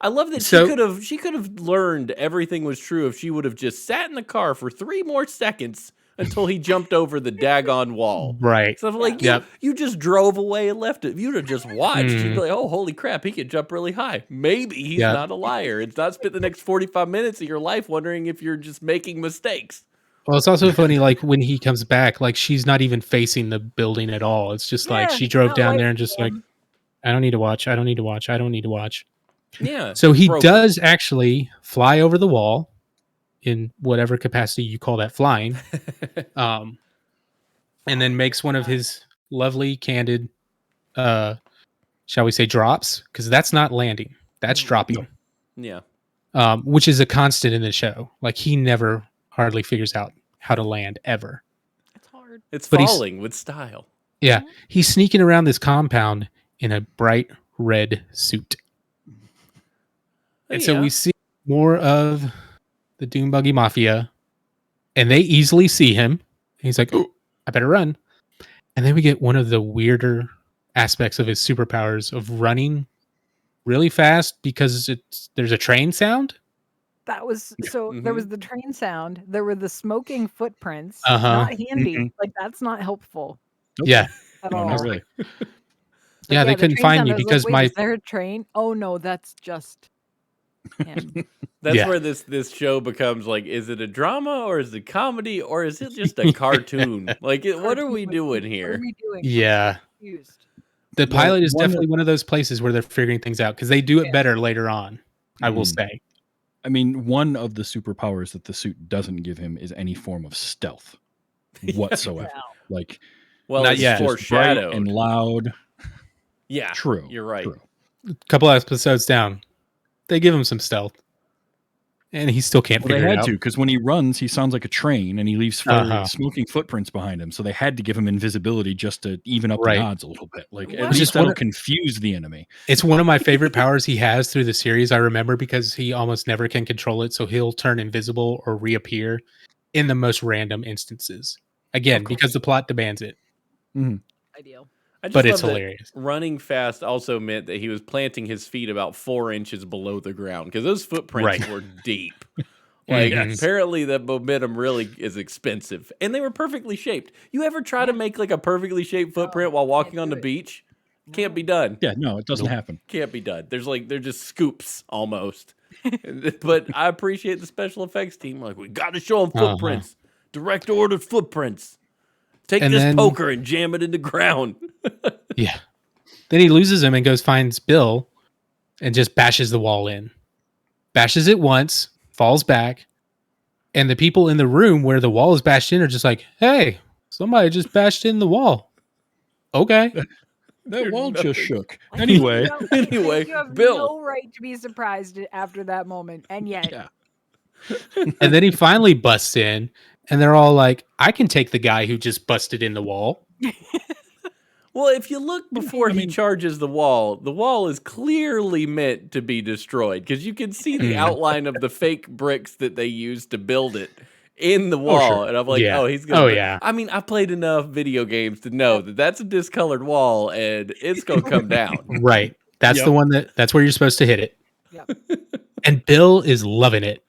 I love that So- she could have learned everything was true if she would have just sat in the car for 3 more seconds until he jumped over the daggone wall. Right. So I'm like, Yep. you just drove away and left it. If you'd have just watched, you'd Mhm. be like, oh, holy crap, he can jump really high. Maybe he's Yeah. not a liar. It's not spent the next 45 minutes of your life wondering if you're just making mistakes. Well, it's also funny, like when he comes back, like she's not even facing the building at all. It's just like Yeah, she drove not down like there and just like, him. I don't need to watch. I don't need to watch. I don't need to watch. Yeah. So he broken. does actually fly over the wall in whatever capacity you call that flying. And then makes one of his lovely, candid shall we say, drops, because that's not landing, that's dropping. Yeah. Which is a constant in the show. Like he never hardly figures out how to land ever. It's hard. It's But falling with style. Yeah, he's sneaking around this compound in a bright red suit. And so we see more of the Doom Buggy Mafia, and they easily see him. He's like, "Oh, I better run." And then we get one of the weirder aspects of his superpowers of running really fast because there's a train sound. That was so. There was the train sound. There were the smoking footprints. Uh-huh. Not handy. Mhm. Like that's not helpful Yeah, at No, all. not really. Like, yeah, they the couldn't train find sound, me I was because like, wait, my is there a train? Oh no, that's just him. That's Yeah. where this show becomes like, is it a drama or is it comedy or is it just a cartoon? Like, what are we doing What are here? we doing? yeah. I'm confused. The Well, pilot is one of- definitely one of those places where they're figuring things out because they do it Yeah. better later on. I will Mhm. say. I mean, one of the superpowers that the suit doesn't give him is any form of stealth whatsoever. Yeah. Like, Well, Not it's yet. just bright foreshadowed. and loud. Yeah, True. You're right. True. A couple episodes down, they give him some stealth, and he still can't Well, they figure it had out. to, because when he runs, he sounds like a train, and he leaves smoking footprints behind him. So they had to give him invisibility just to even up Right. the odds a little bit. Like, Well, at it's least just that'll one of- confuse the enemy. It's one of my favorite powers he has through the series. I remember because he almost never can control it, so he'll turn invisible or reappear in the most random instances. Again, because the plot demands it, Ideal. I just but love it's that hilarious. running fast also meant that he was planting his feet about 4 inches below the ground because those footprints Right. were deep. Like, Yes. apparently that momentum really is expensive. And they were perfectly shaped. You ever try to make like a perfectly shaped footprint while walking on the do it. beach? Can't be done. Yeah, no, it doesn't happen. Can't be done. They're just scoops almost. But I appreciate the special effects team. Like, we got to show them footprints. Direct ordered footprints. Take And this then- poker and jam it in the ground. Yeah. Then he loses him and goes finds Bill and just bashes the wall in. Bashes it once, falls back, and the people in the room where the wall is bashed in are just like, "Hey, somebody just bashed in the wall." Okay. That wall nothing. just shook. Like, Anyway, you have- Anyway, you have Bill. no right to be surprised after that moment, and yet yeah. And then he finally busts in, and they're all like, "I can take the guy who just busted in the wall." Well, if you look before he charges the wall is clearly meant to be destroyed because you can see the outline of the fake bricks that they used to build it in the wall. sure. And I'm like, Yeah. oh, he's gonna. Oh, yeah. I mean, I played enough video games to know that that's a discolored wall and it's gonna come down. Right. That's the one that's where you're supposed to hit it. Yep. And Bill is loving it.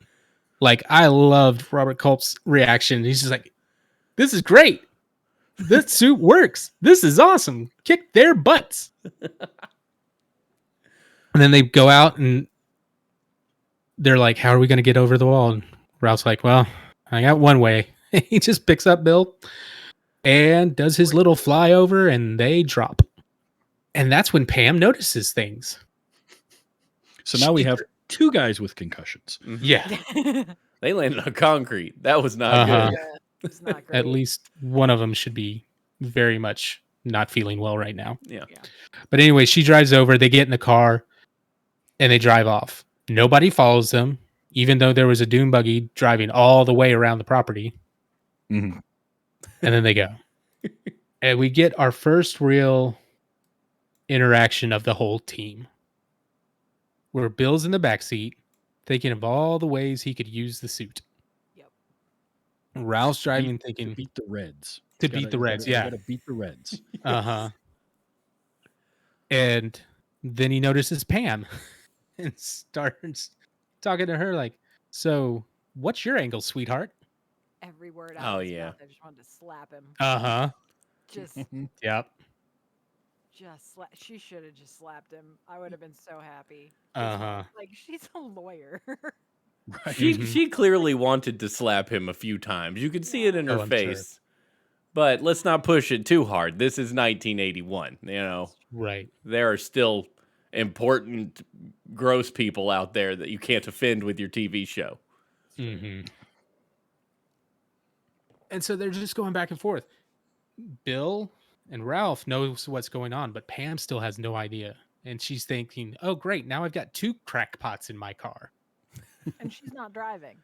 Like, I loved Robert Culp's reaction. He's just like, "This is great. This suit works. This is awesome. Kick their butts." And then they go out and they're like, "How are we going to get over the wall?" And Ralph's like, "Well, I got one way." He just picks up Bill and does his little flyover and they drop. And that's when Pam notices things. So now we have two guys with concussions. Yeah. They landed on concrete. That was not Uh-huh. good. It's not great. At least one of them should be very much not feeling well right now. Yeah. But anyway, she drives over. They get in the car and they drive off. Nobody follows them, even though there was a dune buggy driving all the way around the property. Mhm. And then they go. And we get our first real interaction of the whole team, where Bill's in the backseat thinking of all the ways he could use the suit. Yep. Ralph's driving To thinking, beat the Reds. To You beat gotta- the you Reds, gotta- you yeah. gotta beat the Reds. uh-huh. And then he notices Pam and starts talking to her like, "So what's your angle, sweetheart?" Every word Oh, out of his yeah. mouth, I just wanted to slap him. Uh-huh. Just Yep. slap. She should have just slapped him. I would have been so happy. Uh-huh. Like, she's a lawyer. Right. She clearly wanted to slap him a few times. You could see it in her Oh, I'm sure. face. But let's not push it too hard. This is 1981. You know, Right. there are still important, gross people out there that you can't offend with your TV show. Mm-hmm. And so they're just going back and forth. Bill And Ralph knows what's going on, but Pam still has no idea. And she's thinking, oh, great. Now I've got 2 crackpots in my car And she's not driving.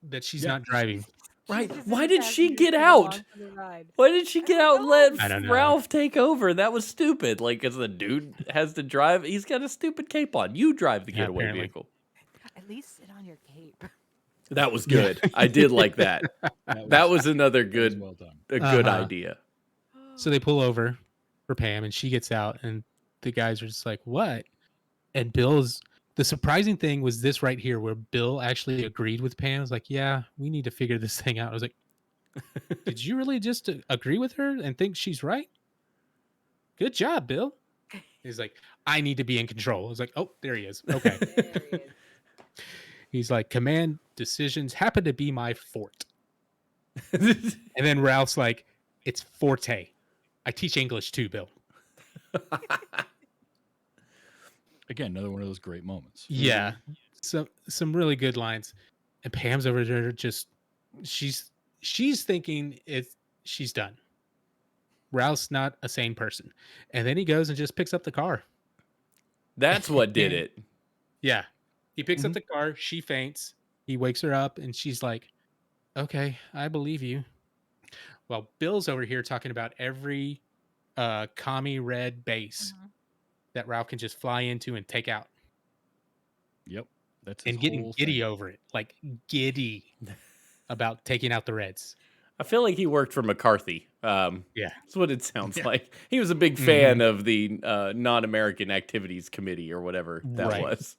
that she's Yeah. not driving. Right. She's just Why in the did she passenger get seat out? along for the ride. Why did she get out and let I don't know. Ralph take over? That was stupid. Like, as the dude has to drive, he's got a stupid cape on. You drive the Yeah, getaway apparently. vehicle. At least sit on your cape. That was good. I did like that. That was another that was good, well done. a good Uh-huh. idea. So they pull over for Pam and she gets out and the guys are just like, what? And the surprising thing was this right here where Bill actually agreed with Pam. I was like, yeah, we need to figure this thing out. I was like, did you really just agree with her and think she's right? Good job, Bill. He's like, I need to be in control. I was like, oh, there he is. Okay. There he is. He's like, command decisions happen to be my fort. And then Ralph's like, it's forte. I teach English too, Bill. Again, another one of those great moments. Yeah. Some really good lines. And Pam's over there just she's thinking she's done. Ralph's not a sane person. And then he goes and just picks up the car. That's what did it. Yeah. He picks up the car, she faints, he wakes her up, and she's like, okay, I believe you. Well, Bill's over here talking about every commie red base that Ralph can just fly into and take out. Yep. That's his And getting whole giddy thing. over it. Like giddy about taking out the Reds. I feel like he worked for McCarthy. Yeah. That's what it sounds like. He was a big fan of the Non-American Activities Committee or whatever that Right. was.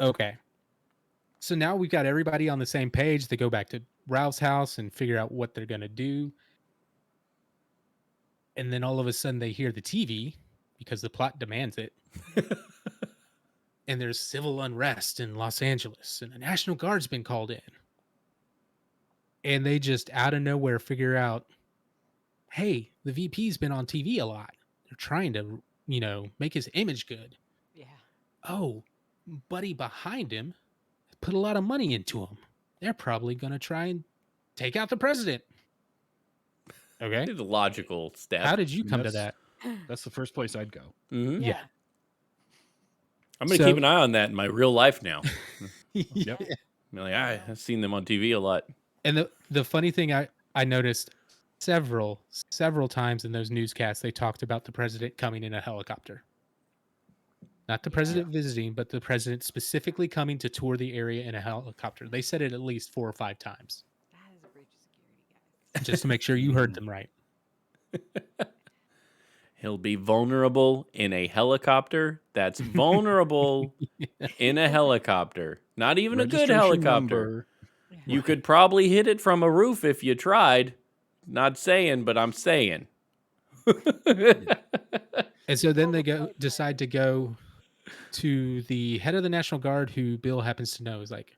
Okay. So now we've got everybody on the same page. They go back to Ralph's house and figure out what they're going to do. And then all of a sudden they hear the TV because the plot demands it. And there's civil unrest in Los Angeles and the National Guard's been called in. And they just out of nowhere figure out, hey, the VP's been on TV a lot. They're trying to, make his image good. Yeah. Oh, buddy behind him put a lot of money into him. They're probably going to try and take out the president. Okay. It's a logical step. How did you come to that? That's the first place I'd go. Mhm. Yeah. I'm going to So- keep an eye on that in my real life now. Yep. I'm like, I've seen them on TV a lot. And the funny thing I noticed several times in those newscasts, they talked about the president coming in a helicopter. Not the president visiting, but the president specifically coming to tour the area in a helicopter. They said it at least 4 or 5 times That is a breach of security, guys. just to make sure you heard them right. He'll be vulnerable in a helicopter. That's vulnerable in a helicopter. Not even a good Registration helicopter. number. You could probably hit it from a roof if you tried. Not saying, but I'm saying. And so then they decide to go to the head of the National Guard, who Bill happens to know, is like,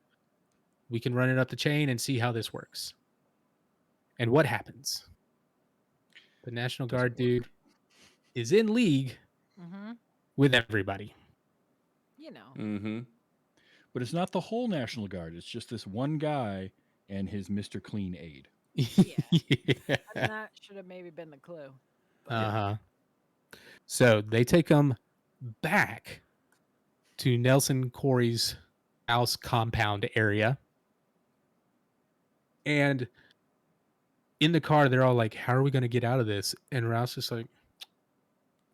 we can run it up the chain and see how this works. And what happens? The National Guard dude is in league Mm-hmm. with everybody. You know. Mm-hmm. But it's not the whole National Guard. It's just this one guy and his Mr. Clean aide. Yeah. And that should have maybe been the clue. Uh-huh. So they take them back to Nelson Corey's house compound area. And in the car, they're all like, how are we going to get out of this? And Ralph's just like,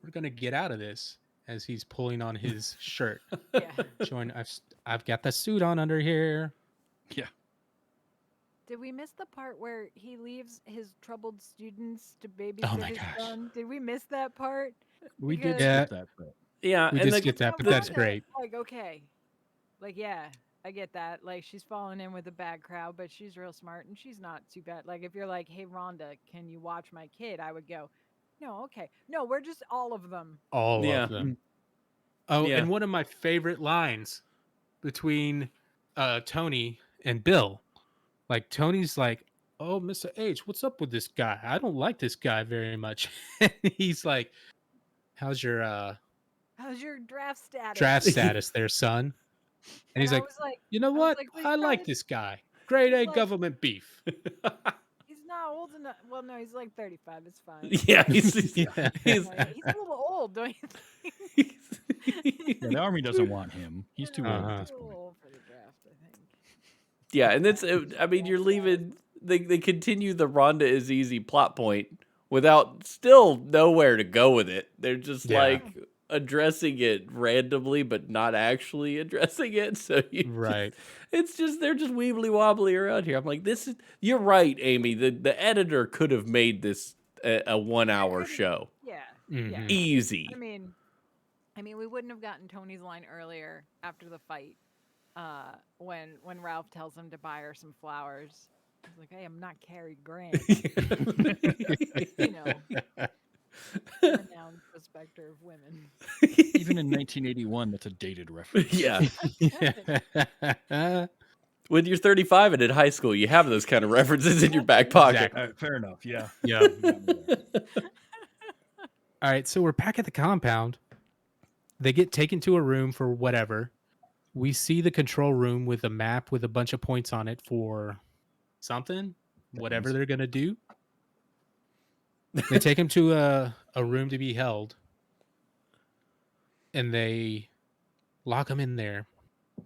we're going to get out of this, as he's pulling on his shirt, Yeah. showing I've got the suit on under here. Yeah. Did we miss the part where he leaves his troubled students to babysit my his gosh. son? Did we miss that part? We did Yeah. skip that part. Yeah, We and did the, skip that, but No, that's no, great. Like, okay. Like, yeah, I get that. Like, she's falling in with a bad crowd, but she's real smart and she's not too bad. Like, if you're like, hey, Rhonda, can you watch my kid? I would go, no, okay. No, we're just all of them. All Yeah. of them. Oh, Yeah. and one of my favorite lines between Tony and Bill. Like, Tony's like, oh, Mr. H, what's up with this guy? I don't like this guy very much. And he's like, how's your How's your draft status? draft status there, son? And he's I like, was like, you know I was what? like, this I like guy's- this guy. Grade A like- government beef. he's not old enough. Well, no, he's like 35. It's fine. Yeah, he's He's a little old, don't you think? Yeah, the army doesn't want him. He's too old at Uh-huh. this He's a little point. old for the draft, I think. yeah, and I mean, you're leaving. They continue the Rhonda is easy plot point without still nowhere to go with it. They're just Yeah. like addressing it randomly, but not actually addressing it. So Right. it's just they're just weebly wobbly around here. I'm like, this is. You're right, Amy. The editor could have made this a 1 hour show. Yeah. Mhm. Yeah. Easy. I mean, we wouldn't have gotten Tony's line earlier after the fight, when Ralph tells him to buy her some flowers. He's like, "Hey, I'm not Cary Grant, you know, renowned respecter of women." Even in 1981, that's a dated reference. Yeah. When you're 35 and in high school, you have those kind of references in your back pocket. Exactly. Fair enough. Yeah. Yeah. You got me there. All right, so we're back at the compound. They get taken to a room for whatever. We see the control room with a map with a bunch of points on it for something, whatever Things. they're going to do. They take him to a room to be held, and they lock him in there. And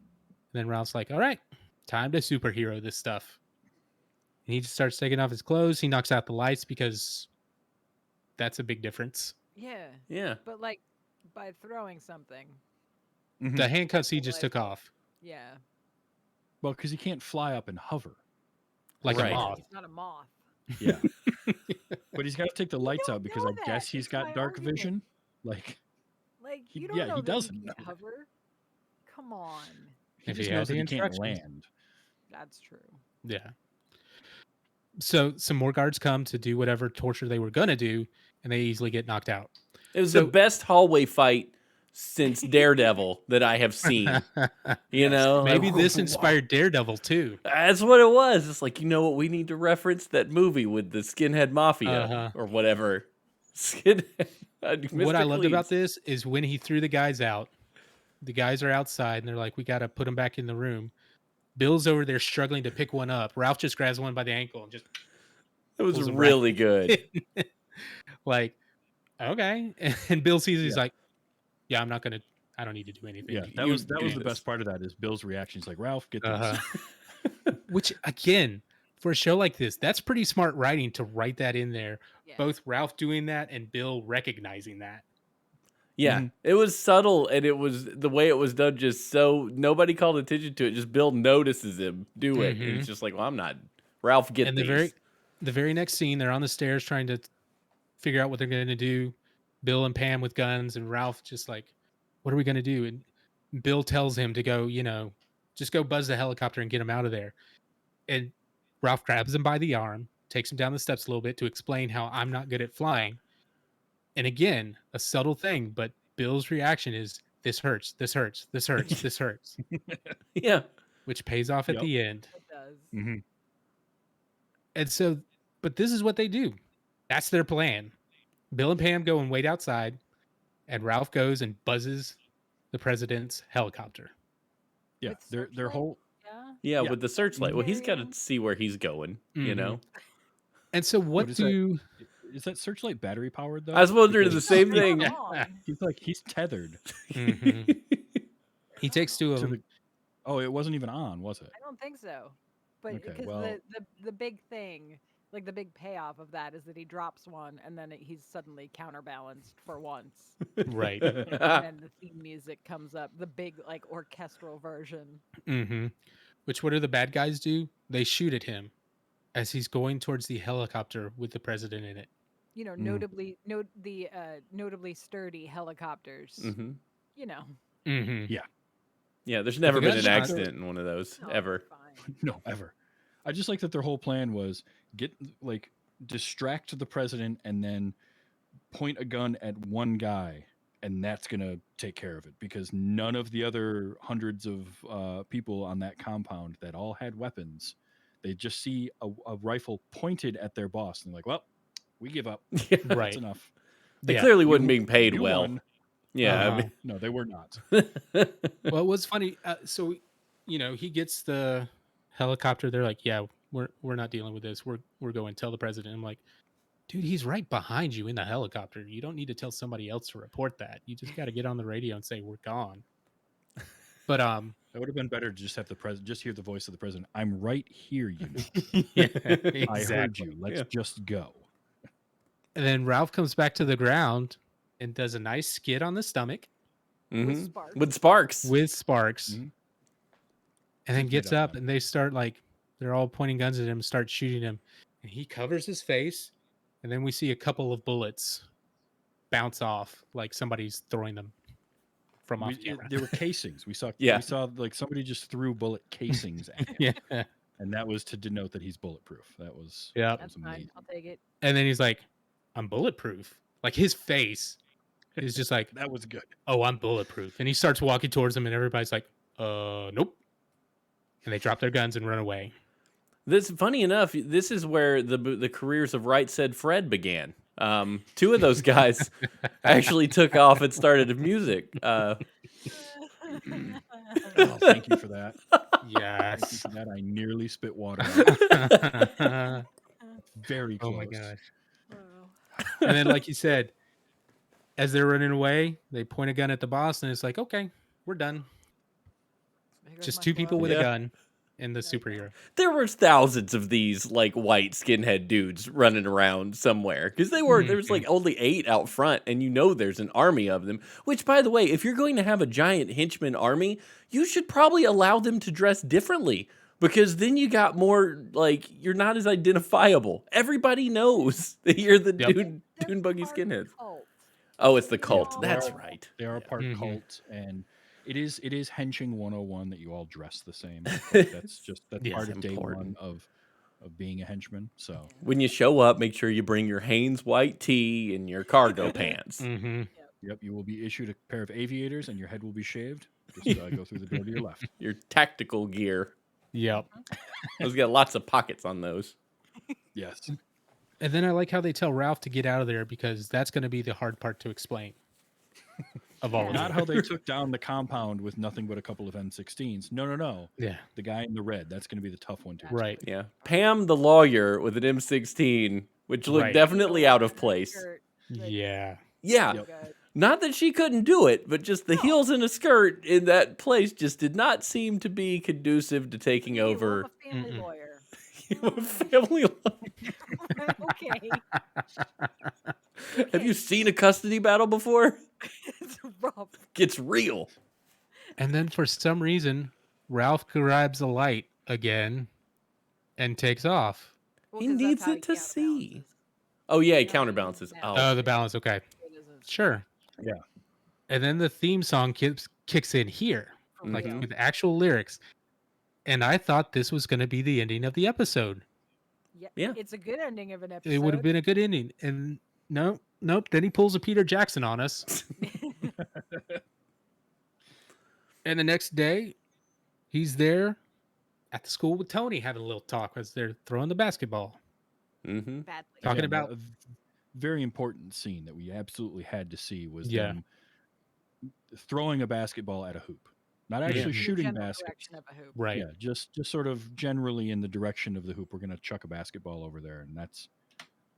then Ralph's like, all right, time to superhero this stuff. And he just starts taking off his clothes. He knocks out the lights because that's a big difference. Yeah, Yeah. but like by throwing something. The handcuffs he just took off Yeah, Well, because he can't fly up and hover. like Right. a moth. he's not a moth. Yeah. But he's got to take the lights don't out because know I guess that. he's It's my got dark argument. vision. Like, Like He- you don't yeah, know he that doesn't you can't know. hover. Come on, he If just he had knows the that he can't instructions. land. that's true. Yeah. So some more guards come to do whatever torture they were going to do, and they easily get knocked out. It was So- the best hallway fight since Daredevil that I have seen. You know, Maybe like, this inspired Daredevil too. That's what it was. It's like, you know what we need to reference? That movie with the Skinhead Mafia Uh-huh. or whatever. Skinhead. What I loved about Cleves. this is when he threw the guys out, the guys are outside and they're like, we got to put them back in the room. Bill's over there struggling to pick one up. Ralph just grabs one by the ankle and just It was pulls him really right good. in. Like, okay. And Bill sees it, he's Yeah. like, yeah, I don't need to do anything. Yeah, You- that you was do the this. best part of that is Bill's reaction. He's like, Ralph, get this. Uh-huh. Which again, for a show like this, that's pretty smart writing to write that in there. Yeah. Both Ralph doing that and Bill recognizing that. Yeah, it was subtle, and it was the way it was done. Just so nobody called attention to it. Just Bill notices him do it, and Mhm. it's just like, well, I'm not. Ralph, get And these. the very next scene, they're on the stairs trying to figure out what they're going to do. Bill and Pam with guns, and Ralph just like, what are we going to do? And Bill tells him to go, just go buzz the helicopter and get him out of there. And Ralph grabs him by the arm, takes him down the steps a little bit to explain how I'm not good at flying. And again, a subtle thing, but Bill's reaction is, this hurts, this hurts, this hurts, this hurts, Yeah, which pays off at Yep. the end. It does. Mm-hmm. And so, but this is what they do. That's their plan. Bill and Pam go and wait outside, and Ralph goes and buzzes the president's helicopter. Yeah, With their searchlight? whole yeah, Yeah. with the searchlight. Well, he's got to Carrying. see where he's going. You Mhm. know, And so, what is that? do Is that searchlight battery powered though? I was wondering the Because same It's thing. not on. he's tethered Mhm. He takes two of to them. the. Oh, it wasn't even on, was it? I don't think so. But Okay, because well- the big thing, like the big payoff of that is that he drops one and then he's suddenly counterbalanced for once. Right. And the theme music comes up, the big like orchestral version. Mm-hmm. Which, what do the bad guys do? They shoot at him as he's going towards the helicopter with the president in it. You know, Mm. notably sturdy helicopters. hmm You know. Mm-hmm. Yeah, there's never the been guys an shot- accident in one of those No, ever. fine. No, ever. I just like that their whole plan was distract the president and then point a gun at one guy, and that's gonna take care of it because none of the other hundreds of people on that compound that all had weapons, they just see a rifle pointed at their boss and they're like, well, we give up. Yeah. Right. That's enough. They Yeah. clearly You- wasn't being paid you well. won. Yeah, Uh-huh. No, they were not. Well, it was funny. So, he gets the helicopter. They're like, yeah, we're not dealing with this. We're going to tell the president. I'm like, dude, he's right behind you in the helicopter. You don't need to tell somebody else to report that. You just got to get on the radio and say we're gone. But It would have been better to just have the president, just hear the voice of the president. I'm right here, you know. yeah, I heard you. Let's just go. And then Ralph comes back to the ground and does a nice skid on the stomach With Sparks. With Sparks. with Sparks, Mhm. and then Get gets up, up and they start like they're all pointing guns at him, start shooting him, and he covers his face, and then we see a couple of bullets bounce off like somebody's throwing them from off camera. There were casings. We saw Yeah. we saw like somebody just threw bullet casings at him. Yeah, And that was to denote that he's bulletproof. That was yeah. that That's was fine. amazing. I'll take it. And then he's like, "I'm bulletproof." Like his face is just like, That was good. "Oh, I'm bulletproof," and he starts walking towards them, and everybody's like, nope." And they drop their guns and run away. This, funny enough, this is where the careers of Right Said Fred began. Two of those guys actually took off and started music. Oh, thank you for that. Thank you Yes. for that. I nearly spit water. Oh Very close. my gosh. Wow. And then, like you said, as they're running away, they point a gun at the boss, and it's like, okay, we're done. There goes Just my two people club. with Yeah. a gun and the superhero. There was thousands of these like white skinhead dudes running around somewhere because there was like only 8 out front, and you know there's an army of them. Which, by the way, if you're going to have a giant henchman army, you should probably allow them to dress differently, because then you got more like you're not as identifiable. Everybody knows that you're the Yep. Dune Buggy Part of the skinhead. cult. Oh, it's the cult. Yeah. That's right. They are a part Mhm. cult, and it is henching 101 that you all dress the same. That's Yeah, part of day important. one of being a henchman. So When you show up, make sure you bring your Hanes white tee and your cargo pants. Mm-hmm. yep, you will be issued a pair of aviators, and your head will be shaved. Just go through the door to your left. Your tactical gear. Yep. Those got lots of pockets on those. Yes. And then I like how they tell Ralph to get out of there, because that's going to be the hard part to explain of all of Not it. how they took down the compound with nothing but a couple of M16s. No. Yeah. The guy in the red. That's going to be the tough one to Right. Yeah. Pam the lawyer with an M16, which looked Right. definitely out of place. Skirt. Like, Yeah. Yeah. Yep. good. Not that she couldn't do it, but just the heels in a skirt in that place just did not seem to be conducive to taking Hey, well, over. I'm a family Mm-mm. lawyer. Family Okay. Have you seen a custody battle before? It's rough. Gets real. And then for some reason, Ralph grabs a light again and takes off. Well, He 'cause that's needs how it to see. counterbalances. Oh, yeah, he Yeah, counterbalances. yeah. Oh, Oh, the balance. Okay. It isn't Sure. Yeah. And then the theme song kicks in here, for like real. with actual lyrics. And I thought this was going to be the ending of the episode. Yeah. It's a good ending of an episode. It would have been a good ending. And nope. Then he pulls a Peter Jackson on us. And the next day, he's there at the school with Tony having a little talk as they're throwing the basketball. Mm-hmm. badly. Talking Again, about- a very important scene that we absolutely had to see was Yeah. them throwing a basketball at a hoop. Not actually In the shooting general baskets. direction of a hoop. Right. Yeah, just sort of generally in the direction of the hoop. We're gonna chuck a basketball over there, and that's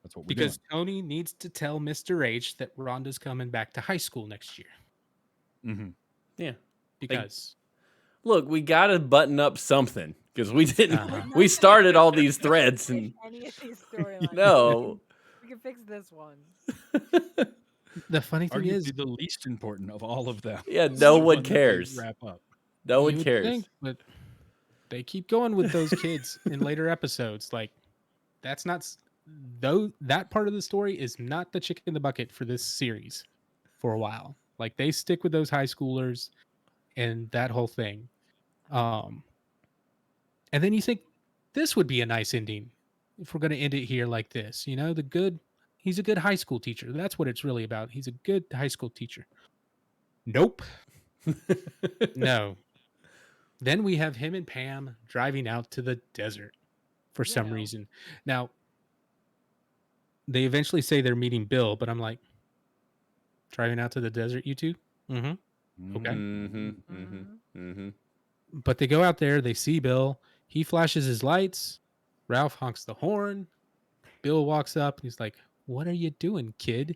what we're Because Tony needs to tell Mr. H that Rhonda's coming back to high school next year. doing. Mm-hmm. Yeah. Because Look, we got to button up something because we didn't. Uh-huh. We started all these threads and Any of these storylines. no. We can fix this one. the funny thing Arguably is, the least important of all of them. Yeah, It's no the one one that they cares. Wrap up. No you one would cares. think, but they keep going with those kids in later episodes. Like, that's not though. That part of the story is not the chicken in the bucket for this series for a while. Like, they stick with those high schoolers and that whole thing. And then you think this would be a nice ending if we're going to end it here like this. You know, he's a good high school teacher. That's what it's really about. He's a good high school teacher. Nope. No. Then we have him and Pam driving out to the desert for some Yeah. reason. Now, they eventually say they're meeting Bill, but I'm like, driving out to the desert, you two? Mm-hmm. Okay. Mm-hmm. Mm-hmm. Mm-hmm. But they go out there, they see Bill. He flashes his lights. Ralph honks the horn. Bill walks up and he's like, "What are you doing, kid?"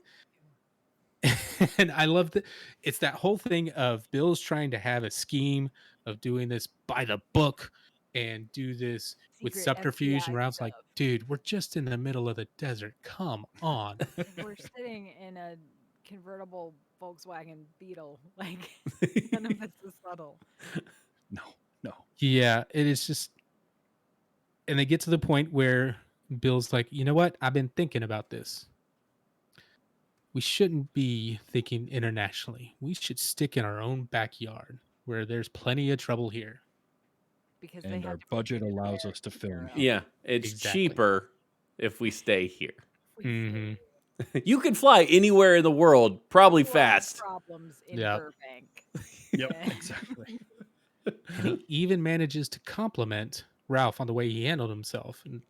And I love that it's that whole thing of Bill's trying to have a scheme of doing this by the book and do this with Secret subterfuge. And FBI Ralph's like, stuff. dude, we're just in the middle of the desert. Come on. We're sitting in a convertible Volkswagen Beetle. Like, none of this is subtle. No. Yeah, it is just. And they get to the point where Bill's like, you know what? I've been thinking about this. We shouldn't be thinking internationally. We should stick in our own backyard where there's plenty of trouble here. Because they And have our to budget protect allows us America to film Bureau. here. Yeah, it's Exactly. cheaper if we stay here. We say Mm-hmm. You can fly anywhere in the world, probably a lot of fast. problems in Yep. Burbank. Yep, Yeah. exactly. And he even manages to compliment Ralph on the way he handled himself. And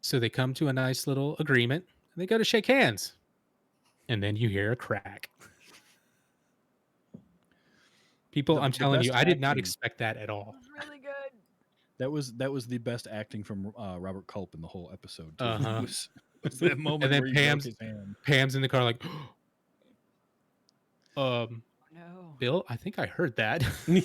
so they come to a nice little agreement and they go to shake hands. And then you hear a crack. People, I'm The telling you, best I did not acting- expect that at It all. was really good. That was the best acting from Robert Culp in the whole episode. Too. Uh-huh. was that moment then where he broke Pam's- his hand. Pam's in the car like, No. Bill, I think I heard that. You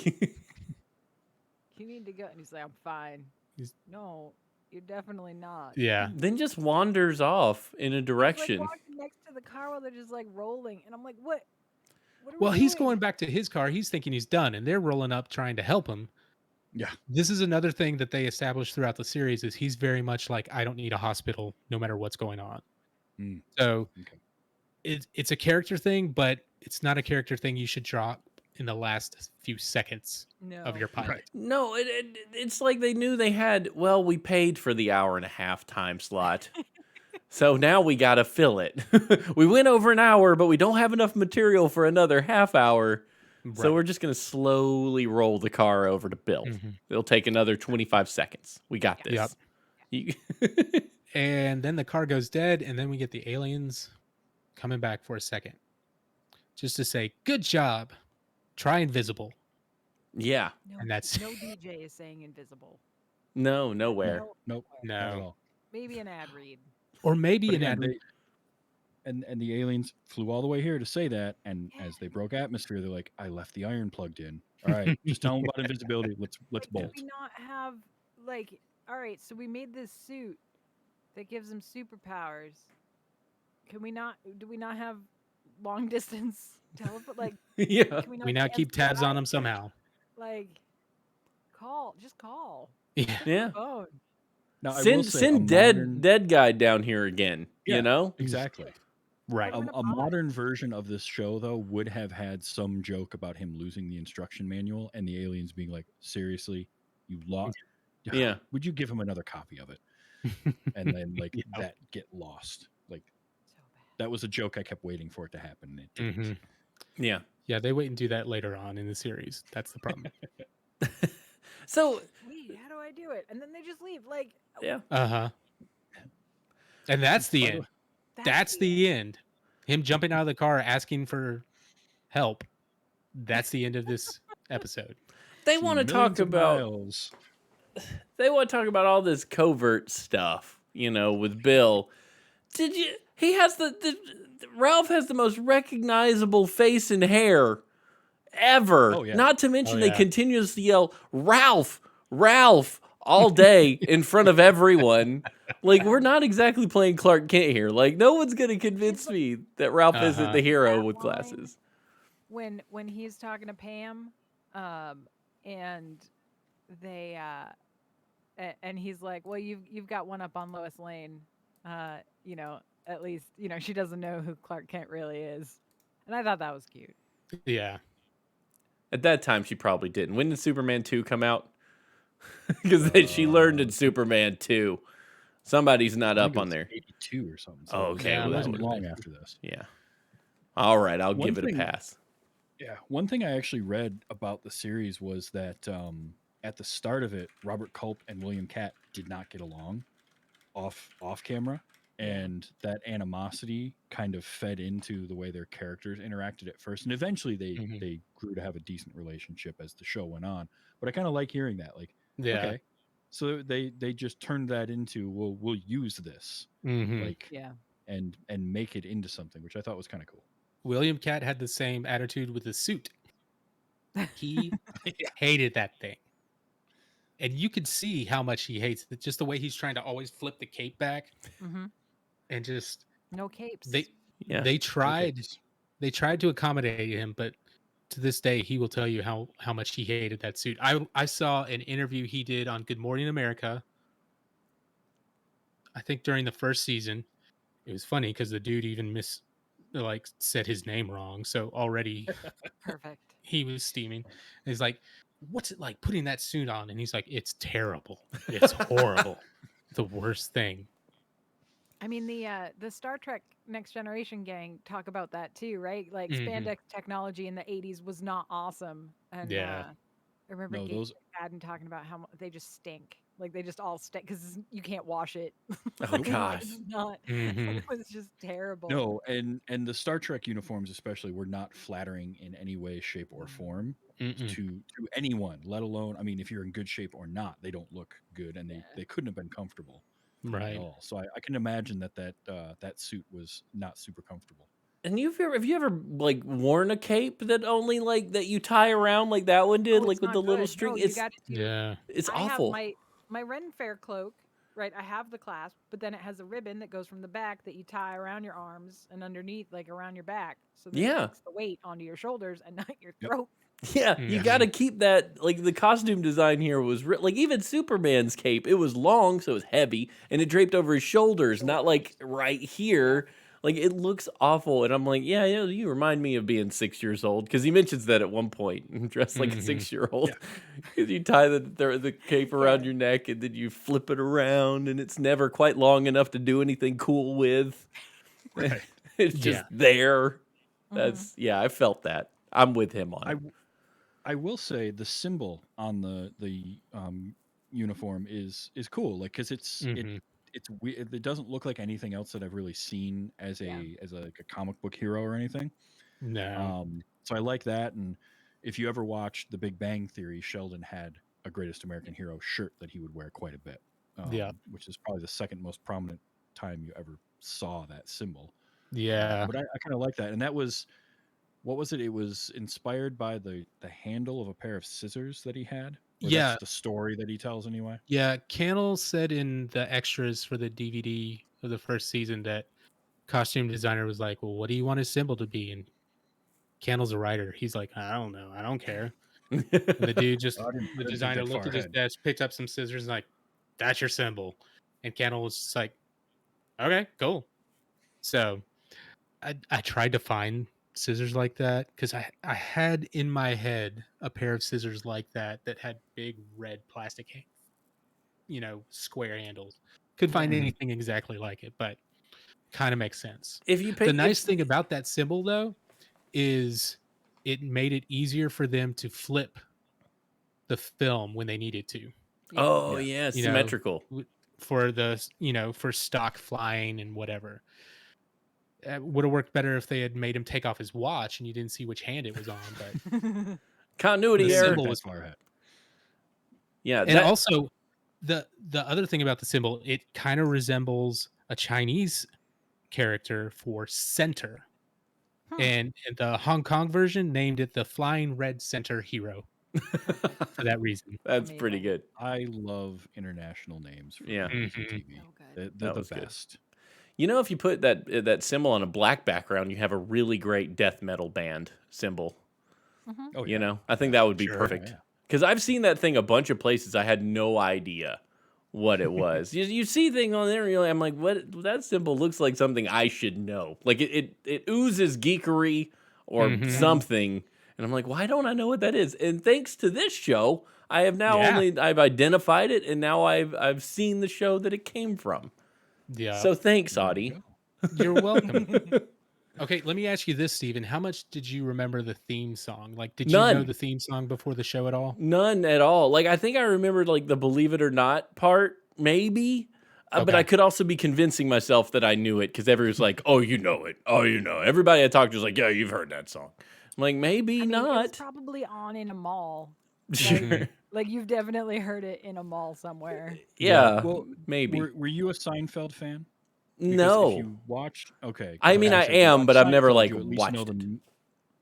need to go. And he's like, I'm fine. He's- No, you're definitely not. Yeah. Then just wanders off in a He's direction. like walking next to the car while they're just like rolling. And I'm like, what? What are Well, we he's doing? going back to his car. He's thinking he's done, and they're rolling up trying to help him. Yeah. This is another thing that they established throughout the series is he's very much like, I don't need a hospital no matter what's going on. Mm. So Okay. it's a character thing, but it's not a character thing you should drop in the last few seconds No. of your pilot. Right. No, it's like they knew they had, well, we paid for the hour and a half time slot. So now we got to fill it. We went over an hour, but we don't have enough material for another half hour. So Right. we're just going to slowly roll the car over to Bill. Mhm. It'll take another 25 seconds. We got this. Yep. You- And then the car goes dead, and then we get the aliens coming back for a second. Just to say, good job. Try invisible. yeah. No, And that's- no DJ is saying invisible. No, nowhere. No, Nope. No. Not at all. maybe an ad read. Or maybe But an again, ad. and the aliens flew all the way here to say that, and as they broke atmosphere, they're like, "I left the iron plugged in." All right, just tell them about invisibility. Let's Like, bolt. do we not have like? All right, so we made this suit that gives them superpowers. Can we not? Do we not have long distance telephone? Like, Yeah. can we not? We now keep transfer tabs on that? them somehow. Like, just call. Yeah. Yeah. Phone. Now, I will Send say, send dead guy down here again. Yeah. You know? Exactly. Right. Like, A modern version of this show, though, would have had some joke about him losing the instruction manual and the aliens being like, "Seriously, you lost? Yeah. Would you give him another copy of it?" And then like that get lost. Like So bad. that was a joke I kept waiting for it to happen. And it didn't. Mhm. Yeah. Yeah, they wait and do that later on in the series. That's the problem. So, Wait, how do I do it? And then they just leave. Like, yeah. Uh-huh. And that's the By the end. way, That's the end. Him jumping out of the car asking for help. That's the end of this episode. They see want to millions talk of about miles. all this covert stuff, with Bill. Did you he has Ralph has the most recognizable face and hair ever. Oh, yeah. Not to mention Oh, they yeah. continuously yell Ralph, Ralph all day in front of everyone. Like, we're not exactly playing Clark Kent here. Like, no one's going to convince me that Ralph isn't Uh-huh. the hero That with line- glasses. when he's talking to Pam, and they and he's like, well, you've got one up on Lois Lane, at least she doesn't know who Clark Kent really is, and I thought that was cute. Yeah. At that time, she probably didn't. When did Superman 2 come out? Because she learned in Superman 2. Somebody's not I up think it on was there. 82 or something. Oh, okay, It well, that wasn't would've long been- after this. Yeah. All right, I'll One give it a thing- pass. Yeah. One thing I actually read about the series was that at the start of it, Robert Culp and William Catt did not get along off camera. And that animosity kind of fed into the way their characters interacted at first. And eventually Mhm. they grew to have a decent relationship as the show went on. But I kind of like hearing that. Like, Yeah. okay, So they just turned that into, well, we'll use this, Mhm. like, Yeah. and make it into something, which I thought was kind of cool. William Cat had the same attitude with the suit. He hated that thing. And you could see how much he hates it. Just the way he's trying to always flip the cape back Mm-hmm. and just No capes. Yeah. they tried Okay. they tried to accommodate him, but to this day he will tell you how much he hated that suit. I saw an interview he did on Good Morning America. I think during the first season. It was funny because the dude even said his name wrong. So already Perfect. he was steaming. And he's like, "What's it like putting that suit on?" And he's like, "It's terrible. It's horrible. The worst thing." I mean, the Star Trek Next Generation gang talk about that too, right? Like Mhm. spandex technology in the 80s was not awesome. And Yeah. I remember No, Gabe those Madden talking about how they just stink. Like they just all stink because you can't wash it. Oh, Like, gosh. it's not. Mhm. It was just terrible. no, and the Star Trek uniforms especially were not flattering in any way, shape, or form Mm-mm. to anyone. Let alone, I mean, if you're in good shape or not, they don't look good, and Yeah. they couldn't have been comfortable at Right. all. So I can imagine that suit was not super comfortable. And have you ever like worn a cape that only like that you tie around like that one did, Oh, like it's with not the little good. string? No, you got to. Yeah. It's I have awful. my Ren Fair cloak, right? I have the clasp, but then it has a ribbon that goes from the back that you tie around your arms and underneath, like around your back, so that it Yeah. takes the weight onto your shoulders and not your Yep. throat. Yeah, you Mhm. got to keep that. Like the costume design here was like even Superman's cape. It was long, so it was heavy, and it draped over his shoulders, not like right here. Like it looks awful, and I'm like, yeah, you remind me of being 6 years old because he mentions that at one point, dressed like a Mhm. 6-year-old. Because you tie the cape around Yeah. your neck, and then you flip it around, and it's never quite long enough to do anything cool with. Right. It's just Yeah. there. Mhm. I felt that. I'm with him on I it. I will say the symbol on the uniform is cool, like because Mhm. it's weird. It doesn't look like anything else that I've really seen as Yeah. like a comic book hero or anything. No. So I like that. And if you ever watched The Big Bang Theory, Sheldon had a Greatest American Hero shirt that he would wear quite a bit, Yeah. which is probably the second most prominent time you ever saw that symbol. Yeah. But I kind of like that. And that was, what was it? It was inspired by the handle of a pair of scissors that he had. Or Yeah. that's the story that he tells anyway. Yeah. Cannell said in the extras for the DVD of the first season that costume designer was like, "Well, what do you want his symbol to be?" And Cannell's a writer. He's like, "I don't know. I don't care." And the dude just, I the didn't think designer that looked far at his ahead. desk, picked up some scissors, and like, "That's your symbol." And Cannell was just like, "Okay, cool." So I tried to find scissors like that because I had in my head a pair of scissors like that that had big red plastic, square handles. Could find Yeah. anything exactly like it, but kind of makes sense. If you pay, The nice thing about that symbol though is it made it easier for them to flip the film when they needed to. Yeah. oh Yeah. yeah, You know, symmetrical. for for stock flying and whatever. It would have worked better if they had made him take off his watch and you didn't see which hand it was on, but Continuity the I didn't error. think symbol that was, far ahead. Yeah, and also the other thing about the symbol, it kind of resembles a Chinese character for center. Hmm. And the Hong Kong version named it the Flying Red Center Hero for that reason. that's pretty Amazing. good. I love international names for Yeah. movies and Mhm. TV. So good. They're That the was good. best. If you put that symbol on a black background, you have a really great death metal band symbol. Mhm. Oh yeah. I think that would be Sure. perfect. Yeah. Because I've seen that thing a bunch of places. I had no idea what it was. you see thing on there, I'm like, what? That symbol looks like something I should know. Like it oozes geekery or Mhm. something, and I'm like, why don't I know what that is? And thanks to this show, I have now Yeah. I've identified it, and now I've seen the show that it came from. Yeah. So thanks, There you Audie. go. You're welcome. Okay, let me ask you this, Steven. How much did you remember the theme song? Like, did you know None. the theme song before the show at all? None at all. Like I think I remembered like the believe it or not part, maybe. But I Okay. could also be convincing myself that I knew it because everyone's like, "Oh, you know it. Oh, you know." Everybody I talked to was like, "Yeah, you've heard that song." I'm like, maybe I mean, it was not. probably on in a mall. Sure. Mhm. Like you've definitely heard it in a mall somewhere. Yeah, Well, maybe. were you a Seinfeld fan? Because if No. you watched, okay, I 'cause mean, I was gonna say, if you am, but watched I've never, Seinfeld, like, you at least know watched it.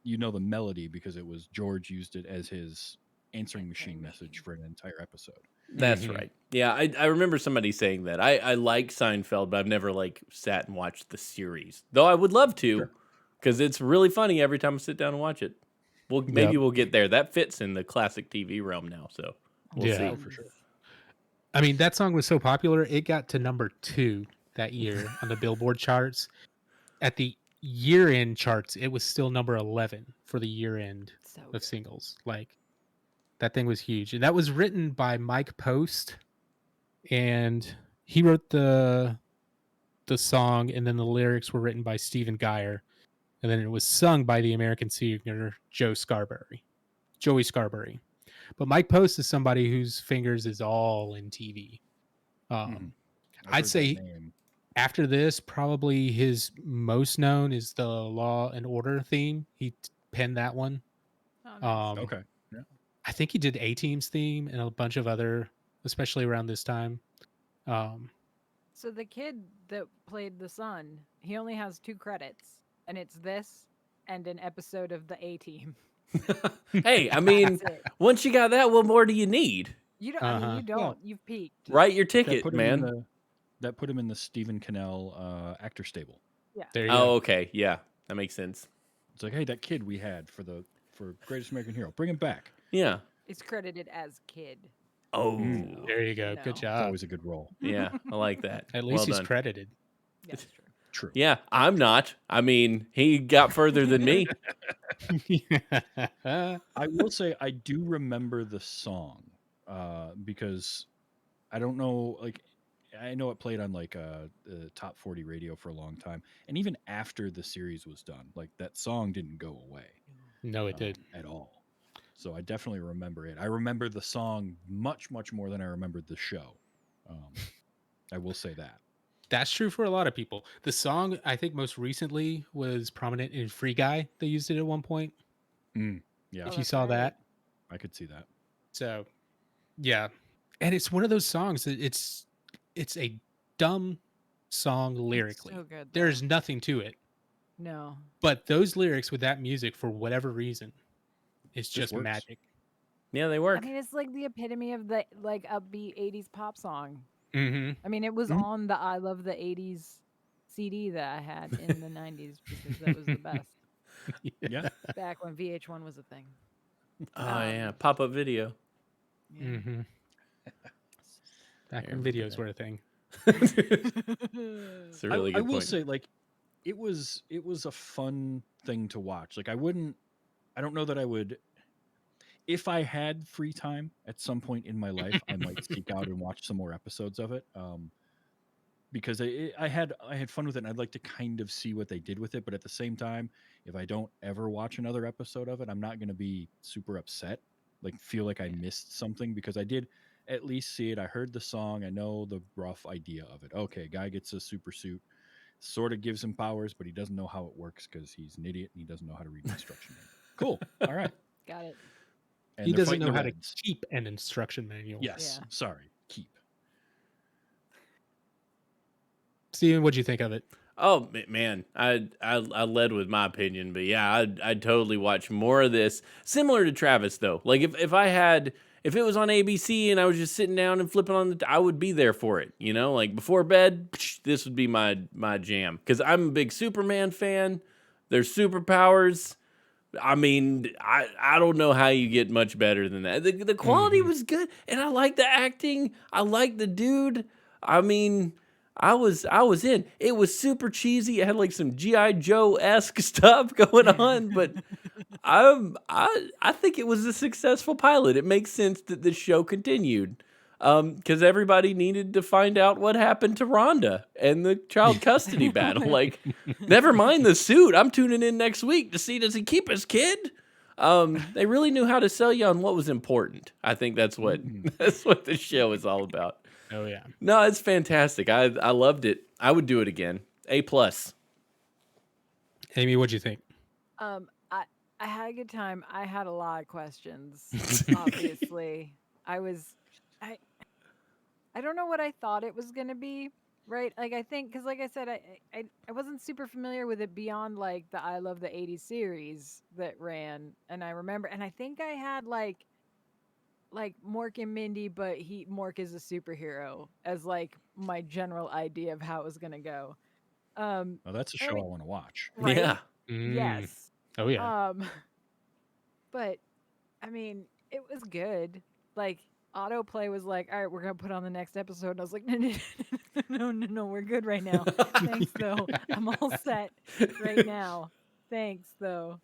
you know the melody because it was George used it as his answering machine message for an entire episode. That's Mhm. right. Yeah, I remember somebody saying that. I like Seinfeld, but I've never, like, sat and watched the series. Though I would love to, Sure. because it's really funny every time I sit down and watch it. Well, maybe Yep. we'll get there. That fits in the classic TV realm now, so we'll Yeah. see. Oh, for sure. I mean, that song was so popular, it got to number 2 that year on the Billboard charts. At the year-end charts, it was still number 11 for the year-end So of good. singles. Like, that thing was huge. And that was written by Mike Post, and he wrote the song, and then the lyrics were written by Stephen Geyer, and then it was sung by the American singer Joey Scarberry. But Mike Post is somebody whose fingers is all in TV. Mhm. I've I'd heard that say name. after this, probably his most known is the Law and Order theme. He penned that one. Oh, nice. Okay. Yeah. I think he did A-Team's theme and a bunch of other, especially around this time. So the kid that played the son, he only has 2 credits, and it's this and an episode of the A-Team. Hey, I mean, That's it. once you got that, what more do you need? You don't. I mean, Uh-huh. you don't. Well, You've peaked. Write your That ticket, put him in man. the Stephen Cannell actor stable. Yeah. There you Oh, go. okay. Yeah, that makes sense. It's like, hey, that kid we had for Greatest American Hero, bring him back. Yeah. It's credited as kid. Oh, There you go. No. Good It's job. always a good role. yeah. I like that. At Well least he's done. credited. Yeah, that's true. True. Yeah, I'm not. I mean, he got further than me. I will say I do remember the song because I don't know, like I know it played on like top 40 radio for a long time, and even after the series was done, like that song didn't go away No, it did. at all. So I definitely remember it. I remember the song much more than I remembered the show. I will say that. That's true for a lot of people. The song, I think, most recently was prominent in Free Guy. They used it at one point. Yeah, If Oh, you that's saw right. that. I could see that. So, yeah. And it's one of those songs that it's a dumb song lyrically. So good. There's though. nothing to it. No. But those lyrics with that music, for whatever reason, it's just works. magic. Yeah, they I work. mean, it's like the epitome of the like upbeat 80s pop song. Mm-hmm. I mean, it was Mhm. on the I Love the 80s CD that I had in the 90s because that was the best. Yeah. Back when VH1 was a thing. Oh yeah, pop up video. Yeah. Mm-hmm. Back I when remember videos that. were a thing. It's a really I good will point. say, like, it was a fun thing to watch. Like, I don't know that I would, if I had free time at some point in my life, I might seek out and watch some more episodes of it. Because I had fun with it, and I'd like to kind of see what they did with it. But at the same time, if I don't ever watch another episode of it, I'm not going to be super upset, like feel like I missed something, because I did at least see it. I heard the song. I know the rough idea of it. Okay, guy gets a super suit, sort of gives him powers, but he doesn't know how it works because he's an idiot and he doesn't know how to read an instruction manual. Cool. All right. Got it. And He they're doesn't fighting know the how to Reds. keep an instruction manual. Yes. Yeah. Sorry. Keep. Steven, what'd you think of it? Oh man, I led with my opinion, but yeah, I'd totally watch more of this. Similar to Travis though, like if it was on ABC and I was just sitting down and flipping on I would be there for it. You know, like before bed, this would be my jam because I'm a big Superman fan. There's superpowers. I mean, I don't know how you get much better than that. The quality was good, and I like the acting. I like the dude. I mean, I was in. It was super cheesy. It had like some GI Joe-esque stuff going on, but I think it was a successful pilot. It makes sense that this show continued. Because everybody needed to find out what happened to Rhonda and the child custody battle. Like, never mind the suit. I'm tuning in next week to see, does he keep his kid? They really knew how to sell you on what was important. I think that's what the show is all about. Oh yeah. No, it's fantastic. I loved it. I would do it again. A+. Amy, what'd you think? I had a good time. I had a lot of questions, obviously. I was, I don't know what I thought it was gonna be, right? Like I think, because like I said, I wasn't super familiar with it beyond like the I Love the '80s series that ran, and I remember, and I think I had like Mork and Mindy, but Mork is a superhero as like my general idea of how it was gonna go. Oh, that's a I show mean, I want to watch. right? Yeah. Mm. Yes. Oh yeah. But I mean, it was good. Like autoplay was like, all right, we're gonna put on the next episode, and I was like, no, we're good right now. Thanks though. I'm all set right now. Thanks though.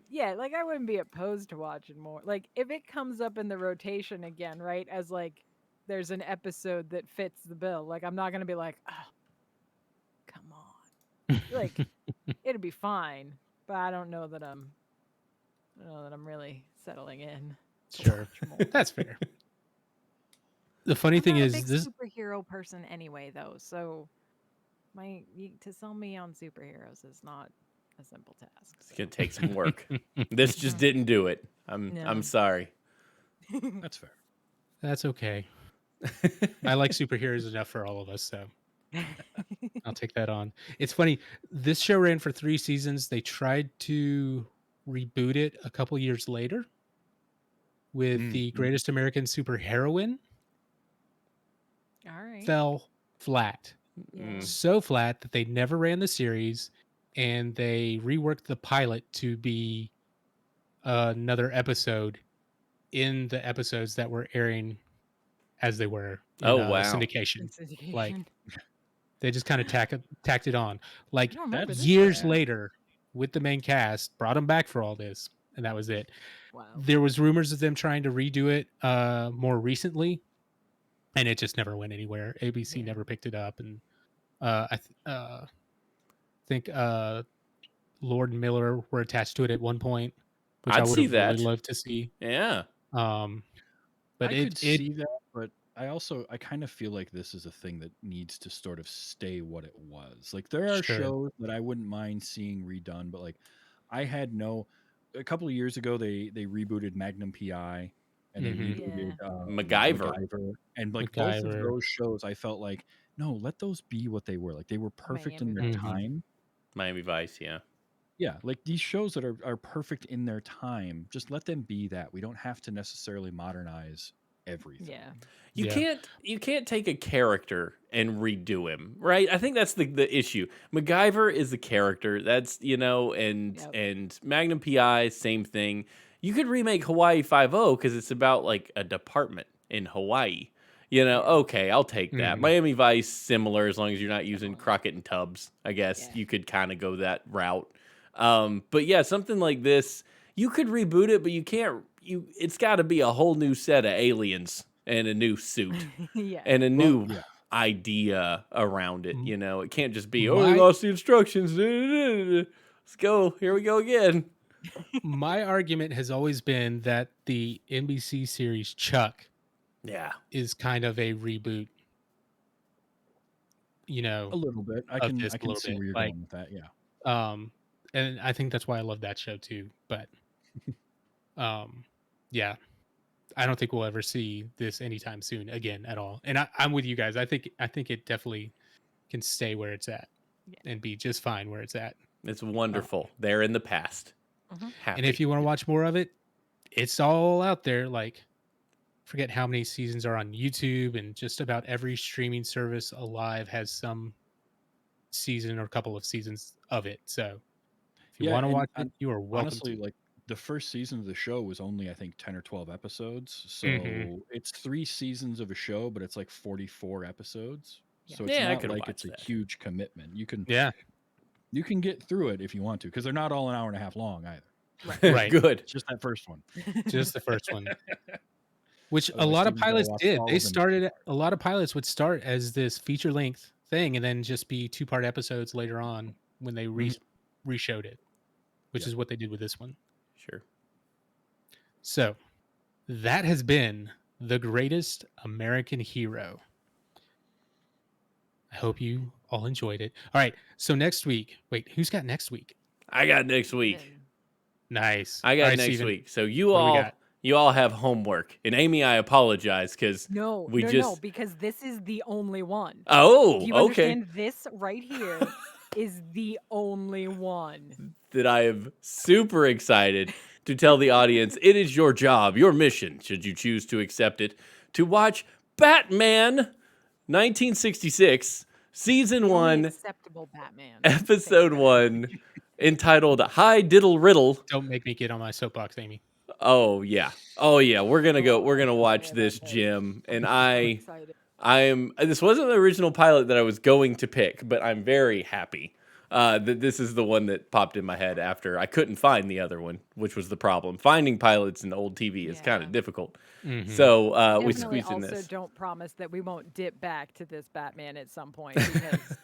Yeah, like I wouldn't be opposed to watching more. Like if it comes up in the rotation again, right? As like there's an episode that fits the bill. Like I'm not gonna be like, oh, come on. Like it'd be fine, but I don't know that I'm really settling in to Sure. watch more. That's fair. The funny I'm thing not a is big this. superhero person anyway, though. So to sell me on superheroes is not a simple task. It's So. gonna take some work. This just didn't do it. I'm No. sorry. That's fair. That's okay. I like superheroes enough for all of us, so I'll take that on. It's funny. This show ran for 3 seasons. They tried to reboot it a couple years later with the Greatest American Superheroine. All right. Fell flat. Yeah. So flat that they never ran the series, and they reworked the pilot to be another episode in the episodes that were airing as they were in Oh, wow. syndication. Syndication. Like they just kind of tacked it on. Like I don't remember this years bad. later, with the main cast, brought them back for all this, and that was it. Wow. There was rumors of them trying to redo it more recently, and it just never went anywhere. ABC Yeah. never picked it up, and I think Lord and Miller were attached to it at one point, which I'd I would see have really that. loved to see. Yeah. But I could it see that, but I kind of feel like this is a thing that needs to sort of stay what it was. Like there are Sure. shows that I wouldn't mind seeing redone, but like a couple of years ago they rebooted Magnum PI and they Mhm. rebooted MacGyver. and like both of MacGyver. those shows I felt like no, let those be what they were. Like they were perfect in Miami their Vice. time. Miami Vice. Yeah. Yeah, like these shows that are perfect in their time, just let them be that. We don't have to necessarily modernize everything. Yeah. You can't take a character and redo him, right? I think that's the issue. MacGyver is a character. That's and Yep. and Magnum PI, same thing. You could remake Hawaii 5-0 because it's about like a department in Hawaii. Okay, I'll take that. Mhm. Miami Vice, similar, as long as you're not using Crockett and Tubbs. I guess Yeah. you could kind of go that route. But yeah, something like this, you could reboot it, but you can't. It's got to be a whole new set of aliens and a new suit Yeah. and a new yeah. idea around it. It can't just be, My- we lost the instructions. Let's go. Here we go again. My argument has always been that the NBC series Chuck Yeah. is kind of a reboot. A little bit. I of can this a I can little see bit, where you're like- going with that. Yeah. And I think that's why I love that show too. But yeah, I don't think we'll ever see this anytime soon again at all. And I'm with you guys. I think it definitely can stay where it's at and be just fine where it's at. It's wonderful. They're in the past. Mhm. Happy. And if you want to watch more of it, it's all out there. Like, forget how many seasons are on YouTube, and just about every streaming service alive has some season or a couple of seasons of it. So if you Yeah, want to and watch it, you are welcome Honestly, to. like the first season of the show was only I think 10 or 12 episodes. So Mhm. it's 3 seasons of a show, but it's like 44 episodes. Yeah. So it's Yeah, I not could like watch it's a that. huge commitment. You can Yeah, get through it if you want to, because they're not all an hour and a half long either. right. Good. It's just that first one. Just the first one. Which a Otherwise, lot of Steven's gotta pilots watch did. all They of them. started. A lot of pilots would start as this feature length thing, and then just be 2-part episodes later on when they reshowed it, which Yeah. is what they did with this one. Sure. So that has been The Greatest American Hero. I hope you all enjoyed it. All right. So next week, wait, who's got next week? I got next week. Yeah. Nice. I got All right, next Steven, week. So what do we got? you all have homework. And Amy, I apologize because No, we no, just. no, because this is the only one. Oh, Do you okay. understand? This right here is the only one. That I am super excited to tell the audience it is your job, your mission, should you choose to accept it, to watch Batman 1966, Season The only 1, acceptable Batman. Episode 1, entitled Hi Diddle Riddle. Don't make me get on my soapbox, Amy. Oh yeah. Oh yeah. We're gonna watch Yeah, this, that is. Jim. And I'm so excited. this wasn't the original pilot that I was going to pick, but I'm very happy that this is the one that popped in my head after I couldn't find the other one, which was the problem. Finding pilots in old TV is kind of Yeah. difficult. Mhm. So we Definitely squeezed in also this. don't promise that we won't dip back to this Batman at some point because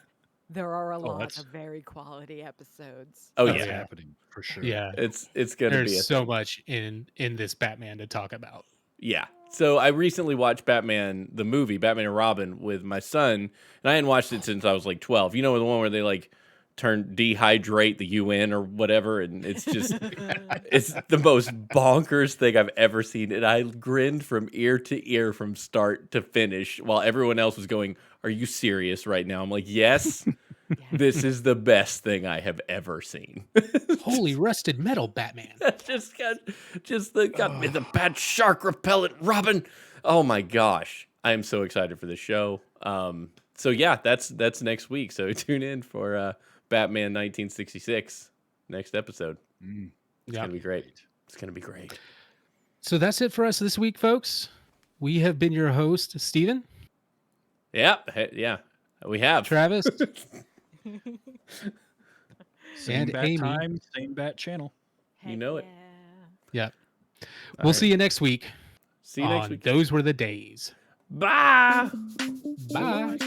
there are a lot that's- of very quality episodes. Oh That's yeah. happening for sure. Yeah. It's gonna be There's so much in this Batman to talk about. Yeah. So I recently watched Batman, the movie, Batman and Robin, with my son, and I hadn't watched it since I was like 12. You know, the one where they like dehydrate the UN or whatever, and it's just it's the most bonkers thing I've ever seen. And I grinned from ear to ear from start to finish while everyone else was going, "Are you serious right now?" I'm like, "Yes." This is the best thing I have ever seen. Holy rusted metal, Batman. just the bad shark repellent Robin. Oh my gosh. I am so excited for this show. So yeah, that's next week. So tune in for Batman 1966 next episode. It's Yeah. gonna be great. It's gonna be great. So that's it for us this week, folks. We have been your host, Steven, Yeah, yeah. We have. Travis, Same and bat Amy. time, same bat channel. You know it. Yeah. We'll see you next week. See you next on week. Those Were the Days. Bye. Bye.